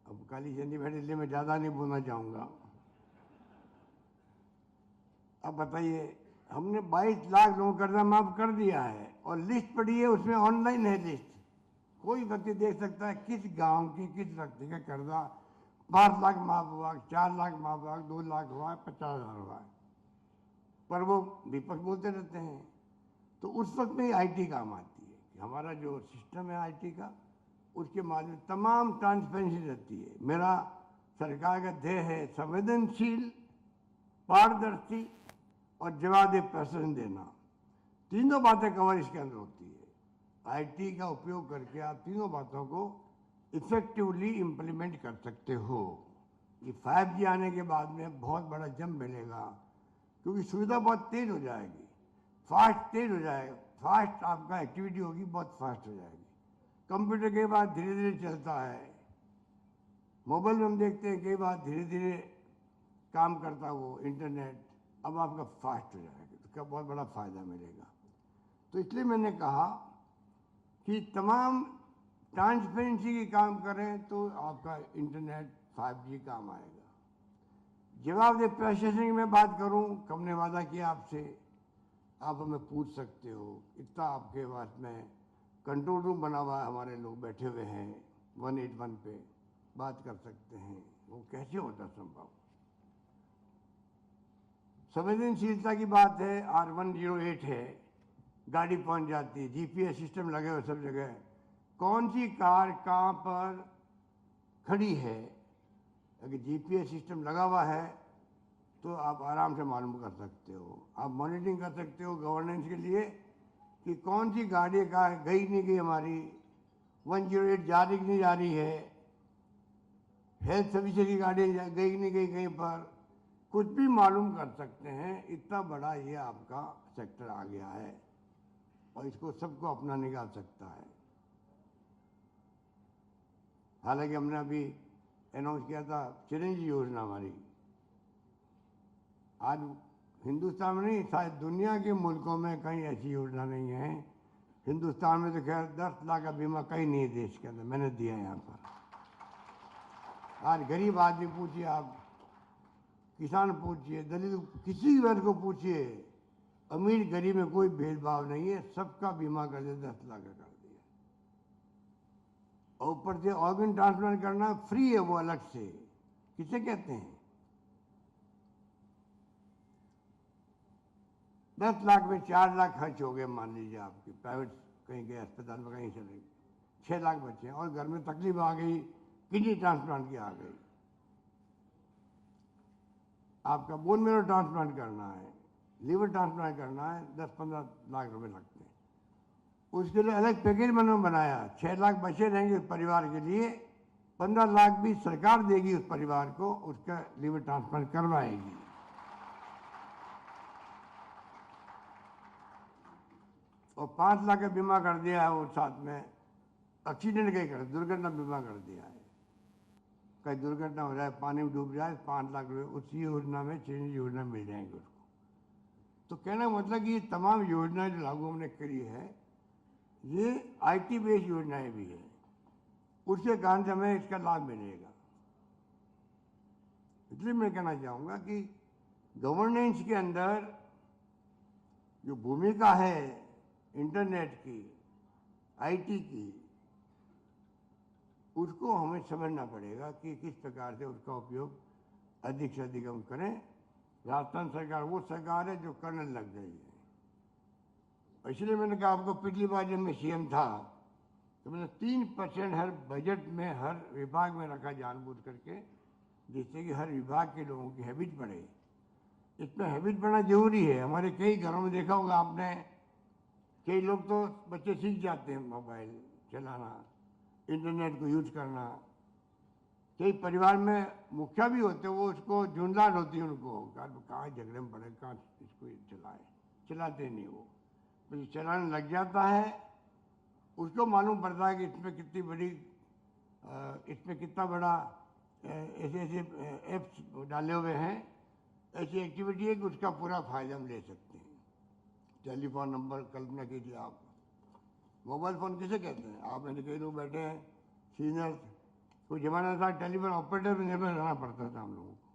अब कालीचंद जी बैठे, इसलिए मैं ज़्यादा नहीं बोलना चाहूँगा। अब बताइए, हमने 22 लाख लोगों को कर्जा माफ कर दिया है और लिस्ट पड़ी है, उसमें ऑनलाइन है लिस्ट। कोई व्यक्ति देख सकता है किस गांव की किस व्यक्ति का कर्जा 5 लाख माफ हुआ, 4 लाख माफ हुआ, 2 लाख हुआ, 50,000 हुआ। पर वो विपक्ष बोलते रहते हैं। तो उस वक्त में आईटी काम आती है कि हमारा जो सिस्टम है आईटी का, उसके माध्यम तमाम ट्रांसपेरेंसी रहती है। मेरा सरकार का ध्येय है संवेदनशील, पारदर्शी और जवाबदेह प्रशासन देना। तीनों बातें कवर इसके अंदर होती है। आईटी का उपयोग करके आप तीनों बातों को इफेक्टिवली इम्प्लीमेंट कर सकते हो। ये 5G आने के बाद में बहुत बड़ा जंप मिलेगा, क्योंकि सुविधा बहुत तेज हो जाएगी, तेज हो जाएगा, फास्ट आपका एक्टिविटी होगी, बहुत फास्ट हो जाएगी। कंप्यूटर के बाद धीरे धीरे चलता है, मोबाइल में हम देखते हैं कई बार धीरे धीरे काम करता वो इंटरनेट, अब आपका फास्ट हो जाएगा, तो क्या बहुत बड़ा फायदा मिलेगा। तो इसलिए मैंने कहा कि तमाम ट्रांसपेरेंसी की काम करें तो आपका इंटरनेट 5G काम आएगा। जवाबदेह प्रोसेसिंग में बात करूं, हमने वादा किया आपसे, आप हमें पूछ सकते हो, इतना आपके पास में कंट्रोल रूम बना हुआ है, हमारे लोग बैठे हुए हैं 181 पे, बात कर सकते हैं। वो कैसे होता संभव? संवेदनशीलता की बात है, R108 है, गाड़ी पहुंच जाती है, GPS सिस्टम लगे हुए सब जगह, कौन सी कार कहाँ पर खड़ी है, अगर GPS सिस्टम लगा हुआ है तो आप आराम से मालूम कर सकते हो। आप मॉनिटरिंग कर सकते हो गवर्नेंस के लिए कि कौन सी गाड़ी का गई नहीं गई, हमारी 108 जा रही नहीं जा रही है, हेल्थ सर्विसेज की गाड़ी गई नहीं गई कहीं पर, कुछ भी मालूम कर सकते हैं। इतना बड़ा ये आपका सेक्टर आ गया है और इसको सबको अपना निकाल सकता है। हालांकि हमने अभी अनाउंस किया था चिरंजीवी योजना हमारी, आज हिंदुस्तान में नहीं, शायद दुनिया के मुल्कों में कहीं ऐसी योजना नहीं है। हिंदुस्तान में तो खैर 10 लाख का बीमा कहीं नहीं है देश के अंदर, मैंने दिया है यहाँ पर। आज गरीब आदमी पूछिए, आप किसान पूछिए, दलित, किसी वर्ग को पूछिए, अमीर गरीब में कोई भेदभाव नहीं है, सबका बीमा कर दिया, 10 लाख का कर दिया। और ऊपर से ऑर्गन ट्रांसप्लांट करना फ्री है, वो अलग से। किसे कहते हैं? 10 लाख में 4 लाख खर्च हो गए, मान लीजिए आपके प्राइवेट कहीं गए अस्पताल में, कहीं चले गए, 6 लाख बचे और घर में तकलीफ आ गई, किडनी ट्रांसप्लांट की आ गई, आपका बोन मैरो ट्रांसप्लांट करना है, लीवर ट्रांसप्लांट करना है, 10-15 लाख रुपए लगते हैं। उसके लिए अलग पैकेज मैंने बनाया, 6 लाख बचे रहेंगे उस परिवार के लिए, 15 लाख भी सरकार देगी उस परिवार को, उसका लीवर ट्रांसप्लांट करवाएगी। और 5 लाख का बीमा कर दिया है, वो साथ में एक्सीडेंट का ही कर, दुर्घटना बीमा कर दिया है। कहीं दुर्घटना हो जाए, पानी में डूब जाए, 5 लाख रुपए उसी योजना में, चिरंजीवी योजना मिल जाएंगे उसको। तो कहना मतलब कि ये तमाम योजनाएं जो लागू हमने करी है, ये IT बेस्ड योजनाएं भी है, उसके कारण से हमें इसका लाभ मिलेगा। इसलिए मैं कहना चाहूँगा कि गवर्नेंस के अंदर जो भूमिका है इंटरनेट की, IT की, उसको हमें समझना पड़ेगा कि किस प्रकार से उसका उपयोग अधिक से अधिक हम करें। राजस्थान सरकार वो सरकार है जो करने लग गई है। इसलिए मैंने कहा आपको, पिछली बार जब मैं CM था तो मैंने 3% हर बजट में, हर विभाग में रखा जानबूझ करके, जिससे कि हर विभाग के लोगों की हैबिट बढ़े। इसमें हैबिट बढ़ना जरूरी है। हमारे कई घरों में देखा होगा आपने, कई लोग तो बच्चे सीख जाते हैं मोबाइल चलाना, इंटरनेट को यूज करना। कई परिवार में मुखिया भी होते, वो उसको झुंझलाहट होती है उनको, कहाँ झगड़े में पड़े, कहाँ इसको चलाए, चलाते नहीं वो, तो चलाने लग जाता है, उसको मालूम पड़ता है कि इसमें कितनी बड़ी, इसमें कितना बड़ा ऐसे ऐसे ऐप्स डाले हुए हैं, ऐसी एक्टिविटी है कि उसका पूरा फायदा हम ले सकते हैं। टेलीफोन नंबर कल्पना कीजिए आप, मोबाइल फ़ोन किसे कहते हैं? आप मैंने कई लोग बैठे हैं सीनियर, कोई ज़माना था टेलीफोन ऑपरेटर में निर्भर रहना पड़ता था हम लोगों को।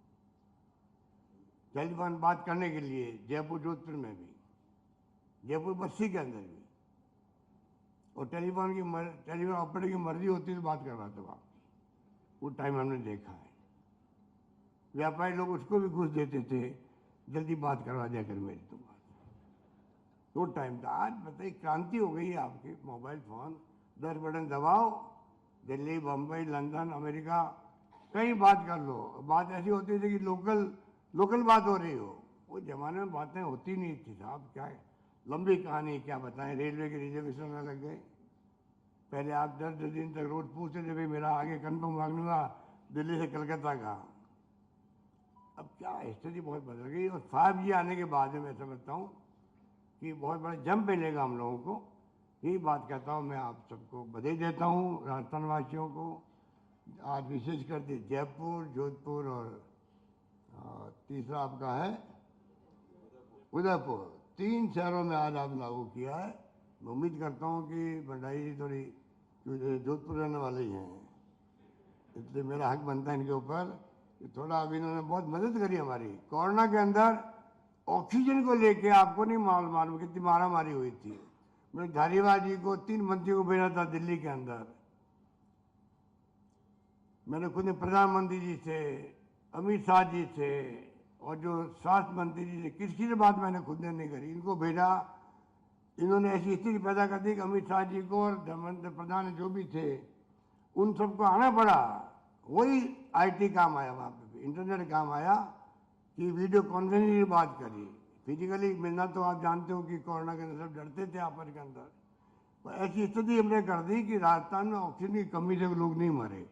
टेलीफोन बात करने के लिए जयपुर जोधपुर में भी, जयपुर बस्ती के अंदर भी, और टेलीफोन ऑपरेटर की मर्जी होती तो बात करवाते वहाँ, वो टाइम हमने देखा है। व्यापारी लोग उसको भी घूस देते थे, जल्दी बात करवा दिया कर मेरी तो बात, वो टाइम था। आज बताइए क्रांति हो गई है आपके मोबाइल फ़ोन, 10 बटन दबाओ, दिल्ली, बम्बई, लंदन, अमेरिका कहीं बात कर लो। बात ऐसी होती थी कि लोकल बात हो रही हो, वो ज़माने में बातें होती नहीं थी साहब। क्या है, लंबी कहानी क्या बताएं, रेलवे के रिजर्वेशन में लग गए। पहले आप 10 दिन तक रोज पूछते थे भाई मेरा आगे कन्फर्म मांगूंगा दिल्ली से कलकत्ता का। अब क्या स्थिति बहुत बदल गई, और 5G आने के बाद मैं समझता हूँ कि बहुत बड़ा जंप मिलेगा हम लोगों को। यही बात कहता हूँ, मैं आप सबको बधाई देता हूँ, राजस्थान वासियों को। आज विशेष कर जयपुर, जोधपुर और तीसरा आपका है उदयपुर, 3 शहरों में आज आप लागू किया है। मैं उम्मीद करता हूँ कि भंडारी जी थोड़ी जोधपुर रहने वाले ही हैं, इसलिए मेरा हक बनता है इनके ऊपर कि थोड़ा अभी इन्होंने बहुत मदद करी हमारी। कोरोना के अंदर ऑक्सीजन को लेके आपको नहीं मालूम कितनी मारामारी हुई थी। मैंने धारीवाल जी को 3 मंत्रियों को भेजा था दिल्ली के अंदर। मैंने खुद प्रधानमंत्री जी से, अमित शाह जी से, और जो स्वास्थ्य मंत्री जी से, किसी से बात मैंने खुद ने नहीं करी, इनको भेजा। इन्होंने ऐसी स्थिति पैदा कर दी कि अमित शाह जी को और धर्मेंद्र प्रधान जो भी थे उन सबको आना पड़ा। वही IT काम आया, वहाँ पे इंटरनेट काम आया कि वीडियो कॉन्फ्रेंसिंग की बात करी। फिजिकली मिलना तो आप जानते हो कि कोरोना के अंदर सब डरते थे आपस के अंदर। तो ऐसी स्थिति हमने कर दी कि राजस्थान में ऑक्सीजन की कमी से लोग नहीं मरे।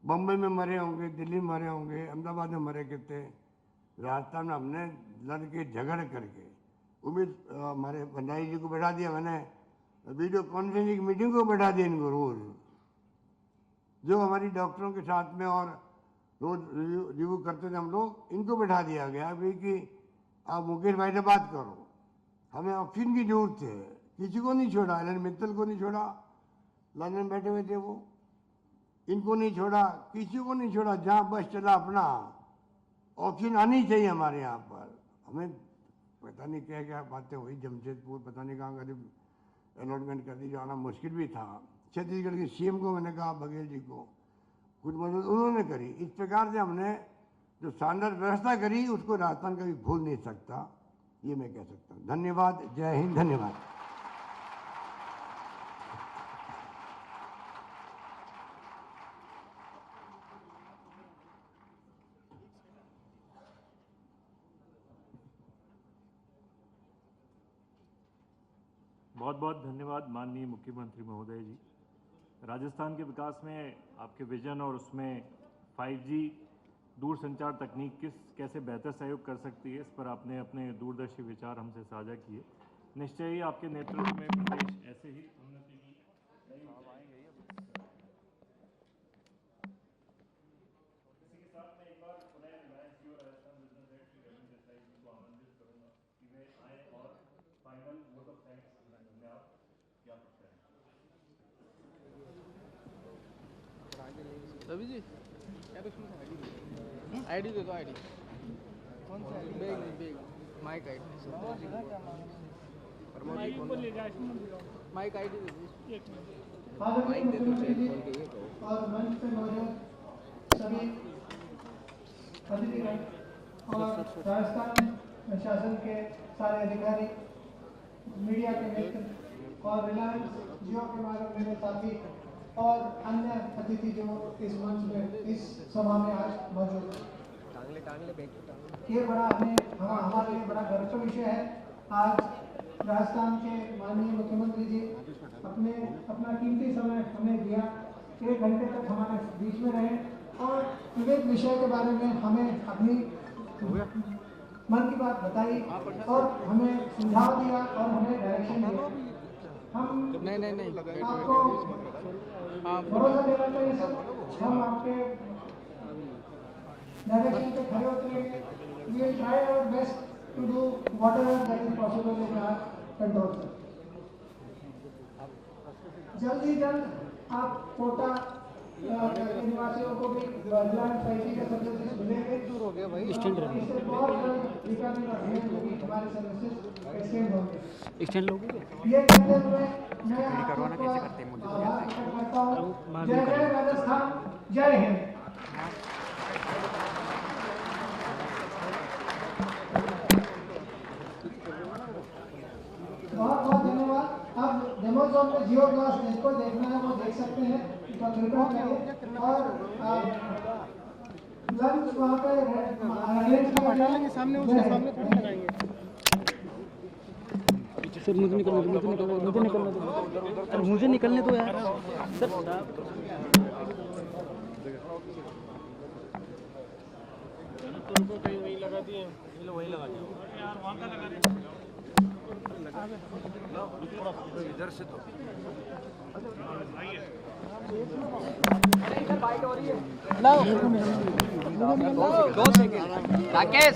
बम्बई में मरे होंगे, दिल्ली में मरे होंगे, अहमदाबाद में मरे कितने, राजस्थान में हमने लड़ के झगड़ करके उम्मीद हमारे भंडारी जी को बैठा दिया। मैंने वीडियो कॉन्फ्रेंसिंग मीटिंग को बैठा दिया इनको रोज, जो हमारी डॉक्टरों के साथ में और रोज रिव्यू करते थे हम लोग, इनको बैठा दिया गया भाई कि आप मुकेश भाई से बात करो, हमें ऑक्सीजन की जरूरत है। किसी को नहीं छोड़ा, एलन मित्तल को नहीं छोड़ा, लंदन बैठे हुए थे वो, इनको नहीं छोड़ा, किसी को नहीं छोड़ा। जहाँ बस चला अपना ऑक्सीजन आनी चाहिए हमारे यहाँ पर। हमें पता नहीं क्या क्या बातें हुई, जमशेदपुर पता नहीं कहाँ करीब अलॉटमेंट कर दी, जाना मुश्किल भी था। छत्तीसगढ़ के CM को मैंने कहा, बघेल जी को, कुछ मदद उन्होंने करी। इस प्रकार से हमने जो शानदार व्यवस्था करी उसको राजस्थान कभी भूल नहीं सकता, ये मैं कह सकता हूँ। धन्यवाद, जय हिंद, धन्यवाद। बहुत बहुत धन्यवाद माननीय मुख्यमंत्री महोदय जी। राजस्थान के विकास में आपके विजन और उसमें 5G दूरसंचार तकनीक कैसे बेहतर सहयोग कर सकती है, इस पर आपने अपने दूरदर्शी विचार हमसे साझा किए। निश्चय ही आपके नेतृत्व में प्रदेश ऐसे ही उन्नति की इसी के साथ मैं एक बार पुनः रिलायंस जियो राजस्थान बिजनेस हेड श्री रविंद्र देसाई जी को आमंत्रित करूंगा कि वे आए और फाइनल वोट ऑफ थैंक्स ज्ञापित करें। रवि जी आईडी दे दो, आईडी कौन सा बेग माइक आईडी माइक आईडी दे दो, माइक दे दो, बोल के ये कहो। और मंच पे मौजूद सभी अतिथिगण और राजस्थान शासन के सारे अधिकारी, मीडिया के मित्र और रिलायंस जियो के माध्यम मेरे साथी और अन्य अतिथि जो इस मंच में इस सभा में आज मौजूद हैं। ये बड़ा हमारे लिए बड़ा गर्व का विषय है। आज राजस्थान के माननीय मुख्यमंत्री जी अपना कीमती समय हमें दिया, 1 घंटे तक हमारे बीच में रहे और विविध विषय के बारे में हमें अपनी मन की बात बताई और हमें सुझाव दिया और हमें डायरेक्शन दिया। हम नहीं आपको भरोसा देना चाहिए सर, हम आपके डायरेक्शन पे खड़े उतरेंगे। We will try our best to do whatever that is possible in our control, sir. जल्द ही जल्द आप कोटा निवासियों को भी बदलाव 5G के सर्विसेज मिलेंगे। दूर हो गया भाई एक्सटेंड हमारे सर्विसेज एक्सटेंड होंगे। एक्सटेंड लोगे ये कहते हुए मैं करवाना कैसे करते हैं मुझे जय जय राजस्थान, जय हिंद। बहुत बहुत धन्यवाद। अब डेमो जोन में जियो ग्लास जिसको देखना है वो देख सकते हैं, तो कृपया करिए। और लंच वहाँ पे अरेंज कर डालेंगे सामने, उसके सामने थोड़ा लगाएंगे। सर मुझे निकलने दो, मुझे निकलने दो, अरे मुझे निकलने दो यार सर। तुमको कहीं वही लगा दिए, ये लो वही लगा दिया यार, वहाँ का लगा रहे इधर से तो बाइक हो रही है। लाओ 2 सेकंड राकेश।